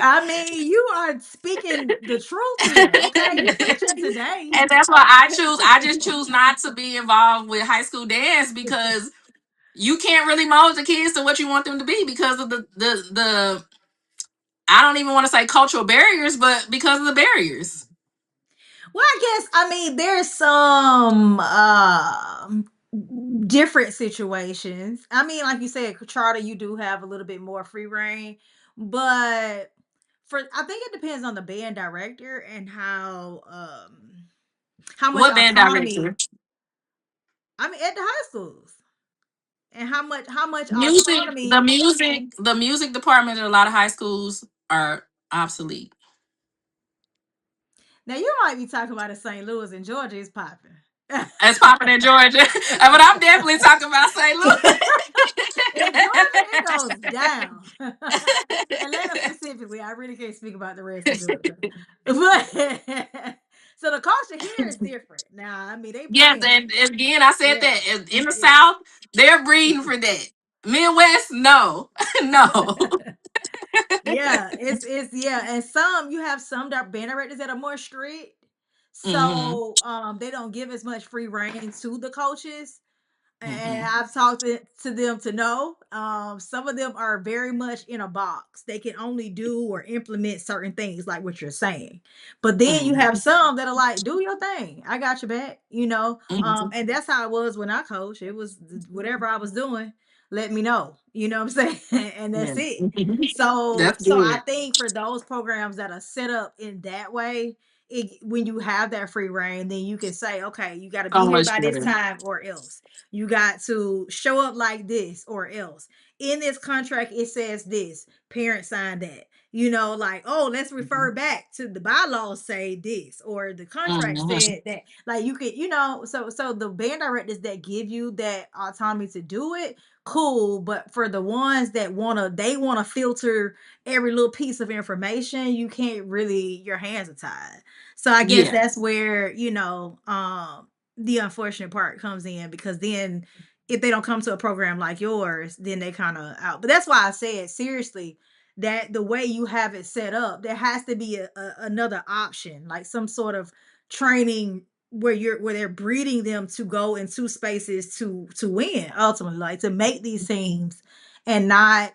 I mean, you are speaking the truth here. Okay, you preaching today. And that's why I just choose not to be involved with high school dance because you can't really mold the kids to what you want them to be because of the I don't even want to say cultural barriers, but because of the barriers. Well, I mean there's some different situations. I mean, like you said, charter, you do have a little bit more free reign, but for I think it depends on the band director and how much What band autonomy. director? I mean, at the high schools, and how much Music, the autonomy. music, the music department in a lot of high schools are obsolete. Now you might be talking about in St. Louis and Georgia is popping. It's popping in Georgia, but I'm definitely talking about St. Louis. In Georgia, it goes down. Atlanta specifically, I really can't speak about the rest of Georgia. But so the culture here is different. Now, I mean, they Yes, bring, and again, I said yeah, that in the yeah. South, they're breeding for that. Midwest, no, no. Yeah, it's yeah, and some you have some band directors that are more strict, Hmm. so they don't give as much free reign to the coaches. and Mm-mm. I've talked to them to know. Some of them are very much in a box. They can only do or implement certain things, like what you're saying. But then you have Mm-hmm. some that are like, "Do your thing. I got your back." You know. Mm-hmm. And that's how it was when I coached. It was whatever I was doing, let me know. You know what I'm saying? And that's Yeah. it. So, That's so I good. think for those programs that are set up in that way, when you have that free reign, then you can say, okay, you got to So be here much by this better. time or else. You got to show up like this or else. In this contract, it says this. Parents sign that. You know, like, oh, let's refer back to the bylaws say this or the contract Mm-hmm. said that. Like you could, so the band directors that give you that autonomy to do it, cool. But for the ones that they wanna filter every little piece of information, you can't really, your hands are tied. So I guess Yeah. that's where, the unfortunate part comes in, because then if they don't come to a program like yours, then they kind of out. But that's why I said seriously that the way you have it set up, there has to be another option, like some sort of training where they're breeding them to go into spaces to win ultimately, like to make these teams and not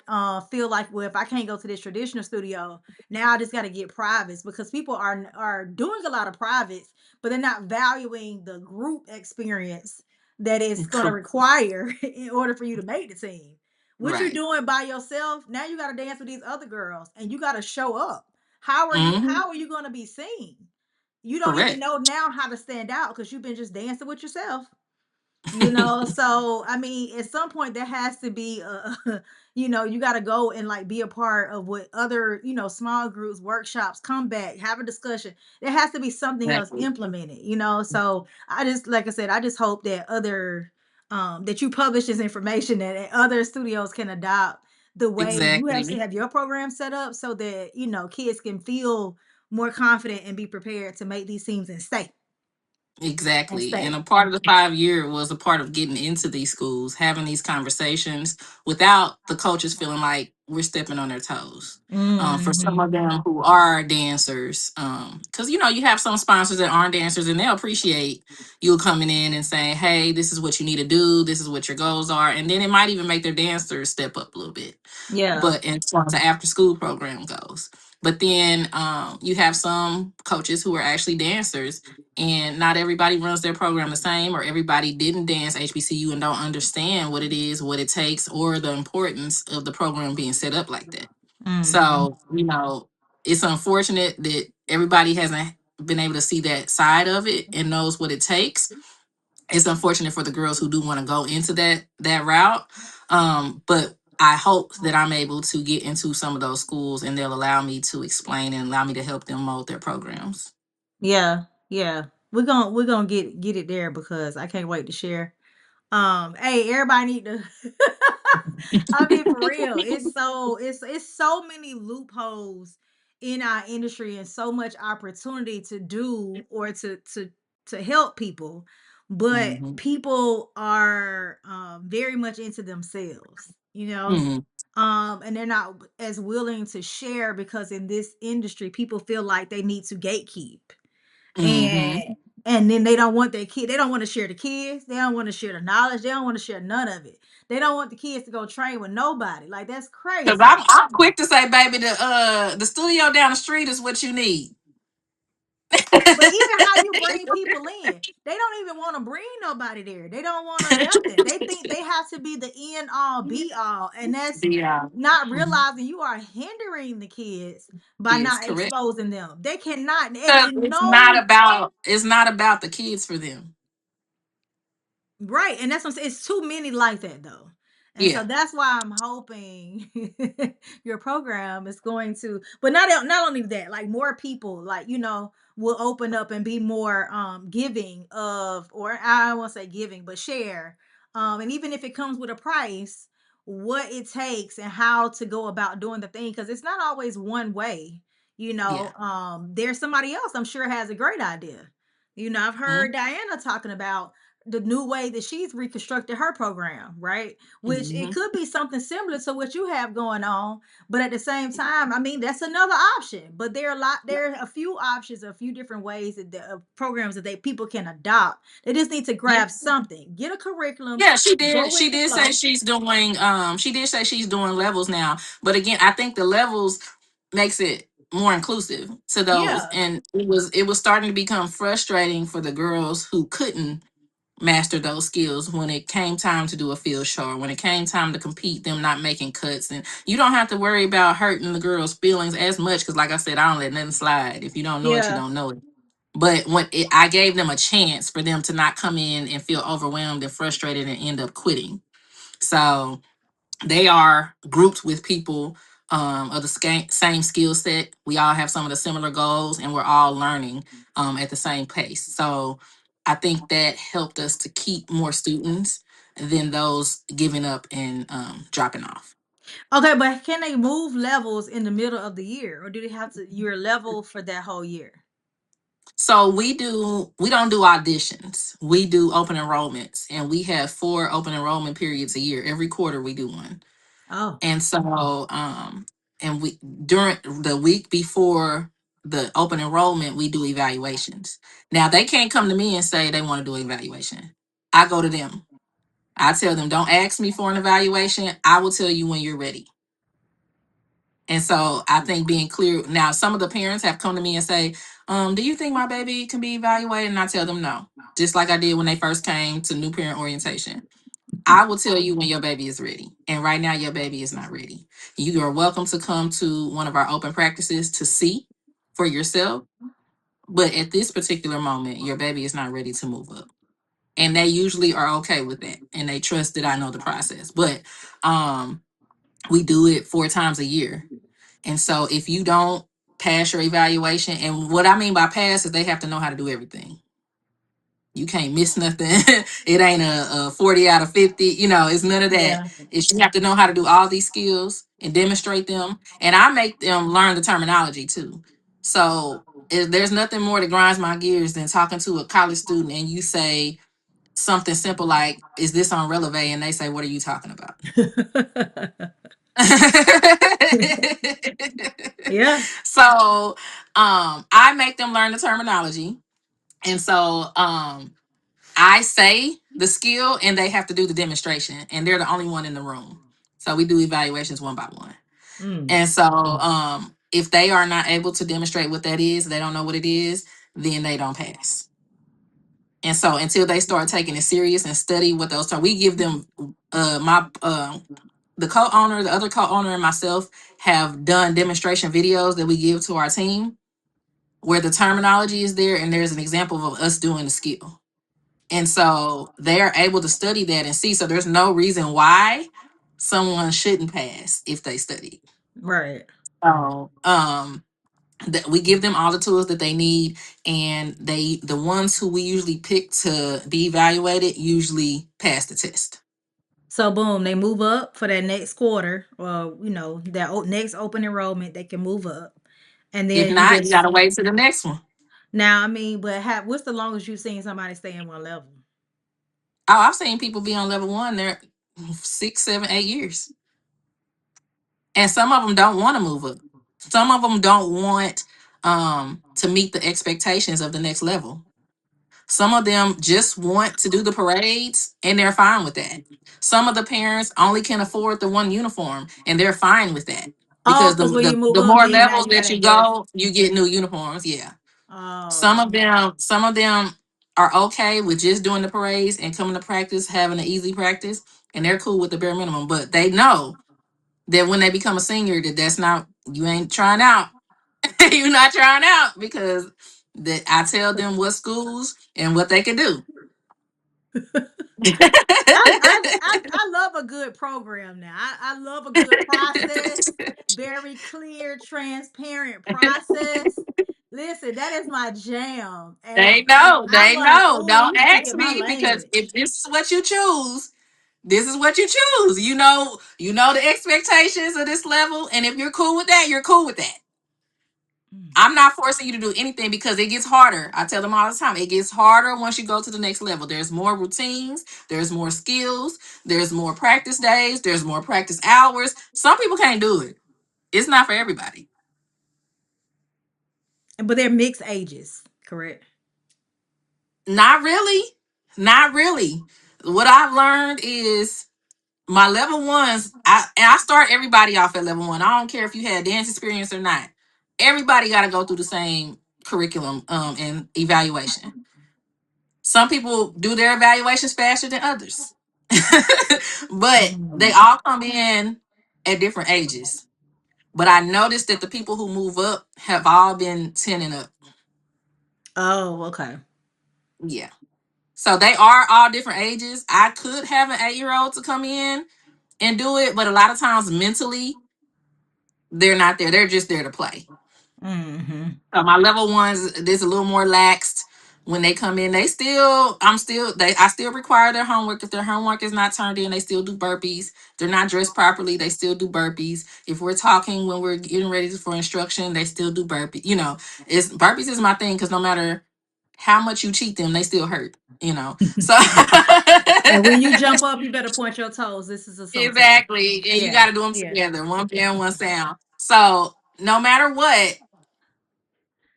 feel like, well, if I can't go to this traditional studio, now I just got to get privates, because people are doing a lot of privates, but they're not valuing the group experience that it's going to Cor- require in order for you to make the team. What you're Right. doing by yourself, now you got to dance with these other girls and you got to show up. Mm-hmm. How are you going to be seen? You don't even Correct. know now how to stand out because you've been just dancing with yourself. So I mean, at some point there has to be a you got to go and like be a part of what other, small groups, workshops, come back, have a discussion. There has to be something else Exactly. implemented. So I just, like I said, I just hope that that you publish this information, that other studios can adopt the way you Exactly. have your program set up, so that kids can feel more confident and be prepared to make these teams and stay and Exactly. And stay. a part of the 5 year was a part of getting into these schools, having these conversations without the coaches feeling like we're stepping on their toes. For some Hmm. of them who are dancers, because you have some sponsors that aren't dancers and they'll appreciate you coming in and saying, hey, this is what you need to do, this is what your goals are. And then it might even make their dancers step up a little bit. Yeah. But as far as the after school program goes. But then you have some coaches who are actually dancers, and not everybody runs their program the same, or everybody didn't dance HBCU and don't understand what it is, what it takes, or the importance of the program being set up like that. Mhm. So, it's unfortunate that everybody hasn't been able to see that side of it and knows what it takes. It's unfortunate for the girls who do want to go into that route. But I hope that I'm able to get into some of those schools and they'll allow me to explain and allow me to help them mold their programs. Yeah, yeah. We're gonna get it there, because I can't wait to share. Hey, everybody need to I mean, for real, it's so many loopholes in our industry and so much opportunity to do or to help people, but Hmm. people are very much into themselves, Hmm. and they're not as willing to share, because in this industry, people feel like they need to gatekeep, Hmm. and then they don't want their kid. They don't want to share the kids. They don't want to share the knowledge. They don't want to share none of it. They don't want the kids to go train with nobody. Like, that's Cause crazy. I'm quick to say, baby, the studio down the street is what you need. But even how you bring people in, they don't even want to bring nobody there. They don't want to nothing. They think they have to be the end all be all, and that's Yeah. not Mhm. realizing you are hindering the kids by Yes, not correct. exposing them. They cannot, Because and it's no. not about the kids for them. Right, and that's what I'm saying. It's too many like that though. And so Yeah. that's why I'm hoping your program is going to, but not only that, like more people, like, will open up and be more giving of, or I won't say giving, but share. And even if it comes with a price, what it takes and how to go about doing the thing, because it's not always one way. Yeah. There's somebody else I'm sure has a great idea. I've Mhm. heard Diana talking about the new way that she's reconstructed her program, right? Which it Mhm. could be something similar to what you have going on, but at the same time, I mean, that's another option. But there are a few options, a few different ways that programs that people can adopt. They just need to Yeah. grab something, get a curriculum, Yeah, she did. go with She the did say flow. she's doing she did say she's doing levels now. But again, I think the levels makes it more inclusive to those. Yeah, And it was starting to become frustrating for the girls who couldn't master those skills when it came time to do a field show, or when it came time to compete, them not making cuts. And you don't have to worry about hurting the girls' feelings as much, because like I said, I don't let nothing slide. If you don't know it, you yeah. don't know it. But I gave them a chance for them to not come in and feel overwhelmed and frustrated and end up quitting. So they are grouped with people of the same skill set. We all have some of the similar goals, and we're all learning at the same pace. So I think that helped us to keep more students than those giving up and dropping off. Okay, but can they move levels in the middle of the year, or do they have to your level for that whole year? So we don't do auditions. We do open enrollments, and we have 4 open enrollment periods a year. Every quarter we do one. Oh, And so, and we during the week before the open enrollment, we do evaluations. Now they can't come to me and say they want to do an evaluation. I go to them. I tell them, don't ask me for an evaluation. I will tell you when you're ready. And so I think being clear now, some of the parents have come to me and say, do you think my baby can be evaluated? And I tell them no. Just like I did when they first came to new parent orientation. I will tell you when your baby is ready. And right now, your baby is not ready. You are welcome to come to one of our open practices to see for yourself. But at this particular moment, your baby is not ready to move up. And they usually are okay with that. And they trust that I know the process. But um, we do it 4 times a year. And so if you don't pass your evaluation, and what I mean by pass is they have to know how to do everything. You can't miss nothing. It ain't a 40 out of 50. It's none of that. yeah. It's you have to know how to do all these skills and demonstrate them. And I make them learn the terminology too. So if there's nothing more that grinds my gears than talking to a college student and you say something simple like, "Is this on releve?" And they say, "What are you talking about?" Yeah. So I make them learn the terminology. And so I say the skill and they have to do the demonstration, and they're the only one in the room. So we do evaluations one by one. Mm. And so if they are not able to demonstrate what that is, they don't know what it is, then they don't pass. And so until they start taking it serious and study what those terms, we give them my the co-owner, the other co-owner and myself have done demonstration videos that we give to our team where the terminology is there and there's an example of us doing the skill. And so they are able to study that and see. So there's no reason why someone shouldn't pass if they study. Right. So that we give them all the tools that they need, and the ones who we usually pick to be evaluated usually pass the test. So boom, they move up for that next quarter, or that next open enrollment, they can move up, and If then you not, you just gotta wait to the next one. now. I mean, but what's the longest you've seen somebody stay in one level? Oh, I've seen people be on level one there 6, 7, 8 years. And some of them don't want to move up. Some of them don't want to meet the expectations of the next level. Some of them just want to do the parades and they're fine with that. Some of the parents only can afford the one uniform and they're fine with that, Oh, because because when you move the up, more then now levels you that gotta you invest. go, you get new uniforms. Yeah. Some Oh, of them are okay with just doing the parades and coming to practice, having an easy practice, and they're cool with the bare minimum. But they know that when they become a senior, that's not, you ain't trying out. You're not trying out, because that I tell them what schools and what they can do. I love a good program now. I love a good process, very clear, transparent process. Listen, that is my jam. And They know, I'm they like, know. oh, Don't you ask speaking my me, because language. if this is what you choose, this is what you choose. You know the expectations of this level, and if you're cool with that, you're cool with that. Mm. I'm not forcing you to do anything because it gets harder. I tell them all the time, it gets harder once you go to the next level. There's more routines, there's more skills, there's more practice days, there's more practice hours. Some people can't do it. It's not for everybody. But they're mixed ages, correct? Not really. Not really. What I've learned is my level ones, I start everybody off at level one. I don't care if you had dance experience or not. Everybody got to go through the same curriculum and evaluation. Some people do their evaluations faster than others, but they Mm. all come in at different ages. But I noticed that the people who move up have all been 10 and up. Oh, okay. Yeah. So they are all different ages. I could have an 8-year old to come in and do it, but a lot of times mentally, they're not there. They're just there to play. Hmm. My level ones, there's a little more laxed when they come in. I still require their homework. If their homework is not turned in, they still do burpees. If they're not dressed properly, they still do burpees. If we're talking when we're getting ready for instruction, they still do burpees. It's burpees is my thing because no matter how much you cheat them, they still hurt. So And when you jump up, you better point your toes. This is a sote. exactly, and you got Yeah, to do them yeah. together, one band, one sound. So no matter what,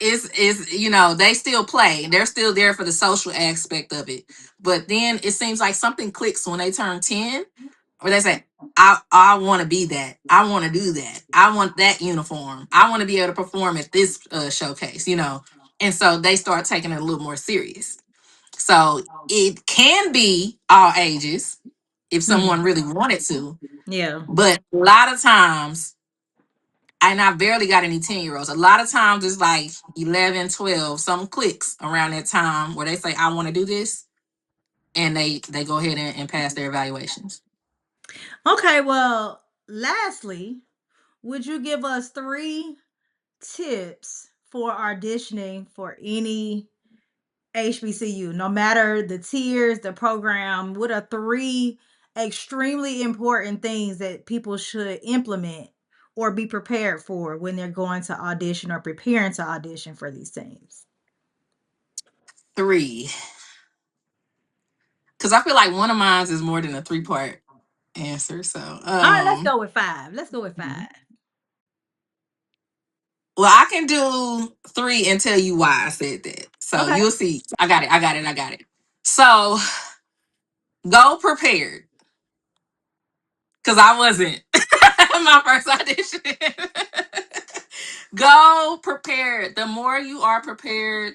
is they still play. They're still there for the social aspect of it. But then it seems like something clicks when they turn 10, or they say, I want to be that. I want to do that. I want that uniform. I want to be able to perform at this showcase. And so they start taking it a little more serious. So it can be all ages if someone Hmm. really wanted to, Yeah. but a lot of times, and I barely got any 10-year-olds. A lot of times it's like 11, 12, some clicks around that time where they say, I want to do this. And they go ahead and pass their evaluations. Okay, well, lastly, would you give us three tips for auditioning for any HBCU, no matter the tiers, the program? What are three extremely important things that people should implement or be prepared for when they're going to audition or preparing to audition for these teams? Three. Because I feel like one of mine is more than a three-part answer. So, All right, let's go with five. Let's go with mhm. five. Well, I can do three and tell you why I said that. So Okay. you'll see. I got it. I got it. I got it. So go prepared. Because I wasn't my first audition. Go prepared. The more you are prepared,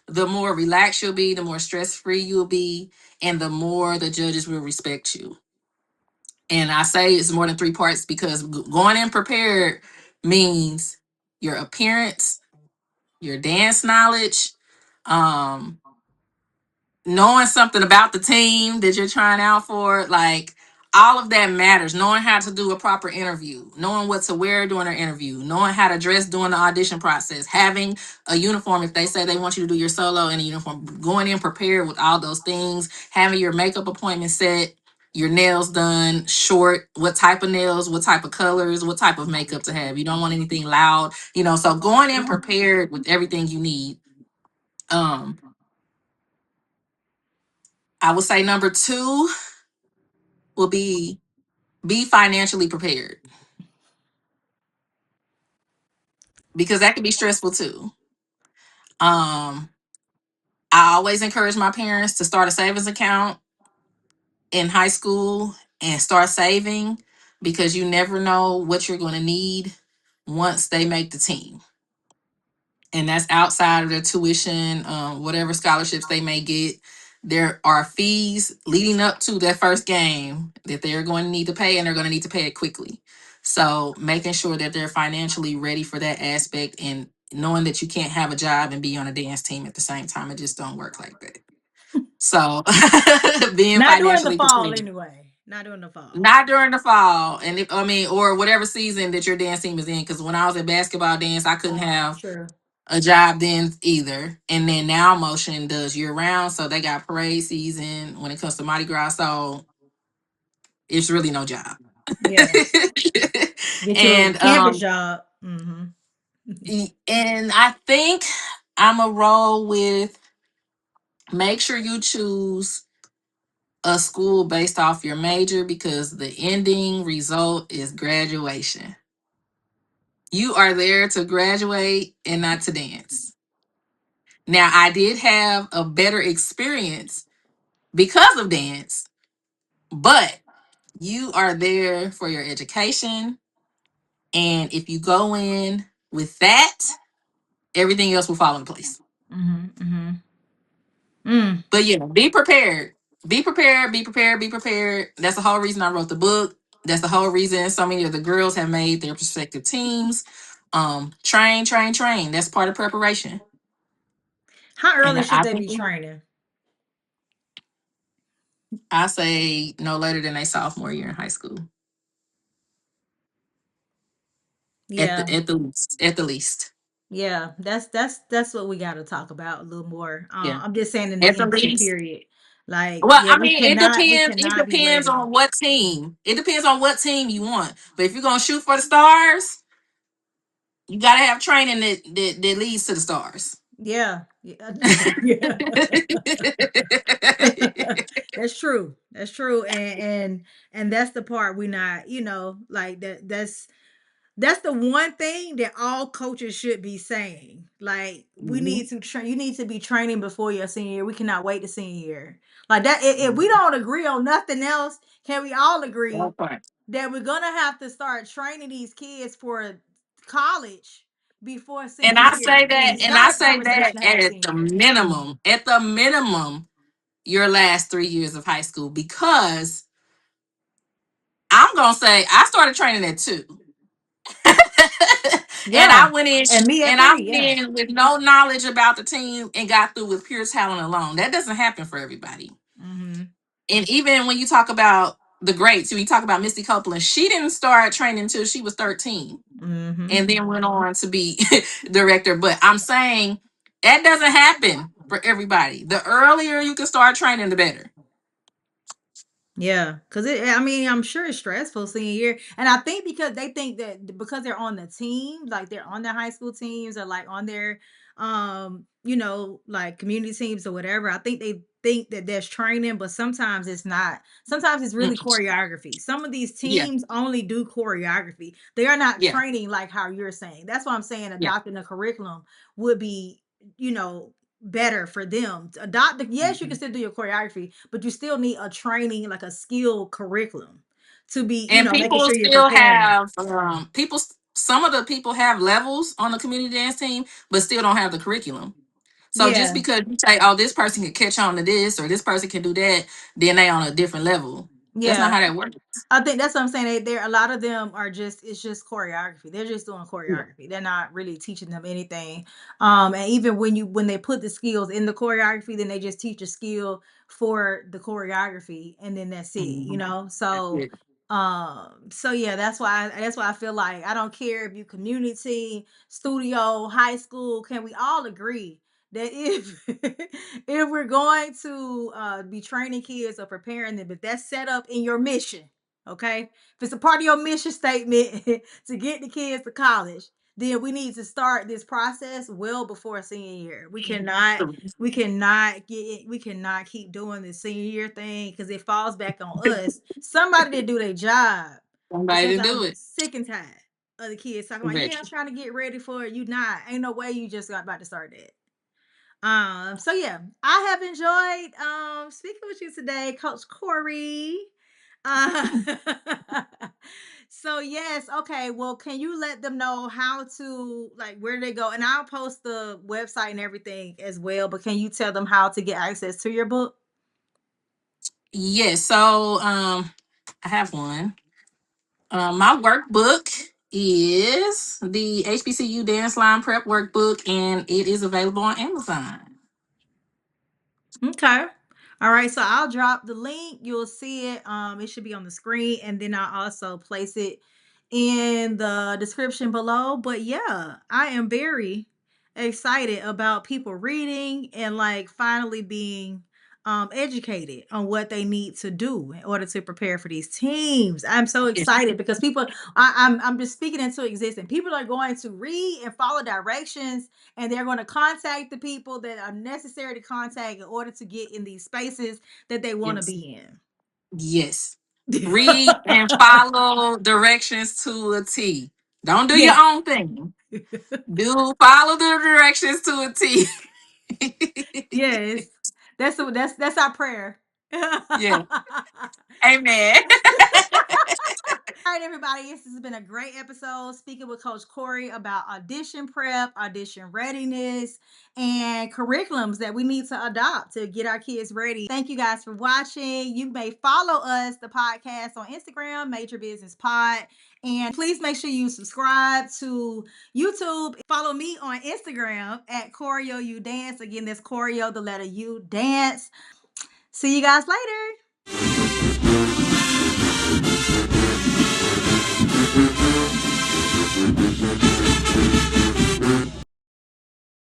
the more relaxed you'll be, the more stress free you'll be, and the more the judges will respect you. And I say it's more than three parts because going in prepared means your appearance, your dance knowledge, um, knowing something about the team that you're trying out for, like all of that matters. Knowing how to do a proper interview, knowing what to wear during an interview, knowing how to dress during the audition process, having a uniform if they say they want you to do your solo in a uniform, going in prepared with all those things, having your makeup appointment set, your nails done, short, what type of nails, what type of colors, what type of makeup to have. You don't want anything loud. So going in prepared with everything you need. Um, I would say number two will be financially prepared because that can be stressful too. Um, I always encourage my parents to start a savings account in high school and start saving because you never know what you're going to need once they make the team. And that's outside of their tuition, whatever scholarships they may get. There are fees leading up to their first game that they're going to need to pay, and they're going to need to pay it quickly. So, making sure that they're financially ready for that aspect and knowing that you can't have a job and be on a dance team at the same time, it just don't work like that. So, being Not during the financially fall, prepared. anyway. Not during the fall. Not during the fall, and if, I mean, or whatever season that your dance team is in. Because when I was at basketball dance, I couldn't have True. a job then either. And then now motion does year round. So they got parade season when it comes to Mardi Gras. So it's really no job. Yeah. Get you a and campus job. Hmm. And I think I'm a roll with make sure you choose a school based off your major because the ending result is graduation. You are there to graduate and not to dance. Now, I did have a better experience because of dance, but you are there for your education. And if you go in with that, everything else will fall into place. Mm-hmm. Mm-hmm. Mm. But yeah, be prepared. Be prepared, be prepared, be prepared. That's the whole reason I wrote the book. That's the whole reason so many of the girls have made their prospective teams. Train, train, train. That's part of preparation. How And early should I they think be training? I say no later than a sophomore year in high school. Yeah. At the least. At the least. Yeah, that's what we got to talk about a little more. Yeah. I'm just saying in the At the entry least. period, like Well, yeah, I mean, we it cannot be depends ready. on what team. It depends on what team you want. But if you're gonna shoot for the stars, you gotta have training that leads to the stars. Yeah, yeah, yeah. That's true. That's true, and that's the part we not, like that's the one thing that all coaches should be saying. Like we Mhm. need to train. You need to be training before your senior year. We cannot wait to senior year. Like that. If we don't agree on nothing else, can we all agree Okay. that we're gonna have to start training these kids for college before And senior I year? say And that, and I start a say that conversation to have senior year. at the minimum, your last 3 years of high school, because I'm gonna say I started training at 2. and Yeah, I went in and me at and I 3. went Yeah. in with no knowledge about the team and got through with pure talent alone. That doesn't happen for everybody. Mm-hmm. And even when you talk about the greats, when you talk about Misty Copeland, she didn't start training until she was 13 Mm-hmm. and then went on to be director. But I'm saying that doesn't happen for everybody. The earlier you can start training, the better. Yeah, because I mean, I'm sure it's stressful senior year, and I think because they think that because they're on the team, like they're on their high school teams or like on their, like community teams or whatever. I think they think that there's training, but sometimes it's not. Sometimes it's really Mm, choreography. Some of these yeah, teams only do choreography. They are not yeah, training like how you're saying. That's why I'm saying yeah. adopting a curriculum would be, you know, better for them to adopt yes, you can Mhm. still do your choreography, but you still need a training, like a skill curriculum to be, And making people sure you're still preparing them. have some of the people have levels on the community dance team, but still don't have the curriculum. So just Yeah. because you say, oh, this person can catch on to this or this person can do that, then they on a different level. That's not Yeah. how that works. I think that's what I'm saying. There, a lot of them are just it's just choreography. They're just doing Yeah. choreography. They're not really teaching them anything. And even when they put the skills in the choreography, then they just teach a skill for the choreography, and then that's it. Mhm. That's So it. so yeah, that's why I feel like I don't care if you community, studio, high school. Can we all agree that if if we're going to be training kids or preparing them, if that's set up in your mission, okay, if it's a part of your mission statement to get the kids to college, then we need to start this process well before senior year. We cannot keep doing this senior year thing because it falls back on us. Somebody to do their job. Because Somebody to sometimes do I'm it. sick and tired of the kids talking about, yeah, I'm Exactly. trying to get ready for it. You not. Ain't no way you just got about to start that. So yeah, I have enjoyed speaking with you today, Coach Cory. Uh so yes, okay. Well, can you let them know how to like where they go? And I'll post the website and everything as well, but can you tell them how to get access to your book? Yes. So I have one. My workbook is the HBCU Danceline Prep Workbook, and it is available on Amazon. Okay. All right, so I'll drop the link. You'll see it. It should be on the screen, and then I'll also place it in the description below. But yeah, I am very excited about people reading and like finally being educated on what they need to do in order to prepare for these teams. I'm so Yeah. excited because people, I'm just speaking into existence. People are going to read and follow directions, and they're going to contact the people that are necessary to contact in order to get in these spaces that they want to Yes. be Yes. in. Read and follow directions to a T. Don't do your Yes. own thing. Do follow the directions to a T. Yes. That's our prayer. All Yeah. Amen. right, everybody. This has been a great episode speaking with Coach Cory about audition prep, audition readiness, and curriculums that we need to adopt to get our kids ready. Thank you guys for watching. You may follow us, the podcast, on Instagram, Major Business Pod. And please make sure you subscribe to YouTube. Follow me on Instagram at Choreo U Dance. Again, that's Choreo, the letter U Dance. See you guys later.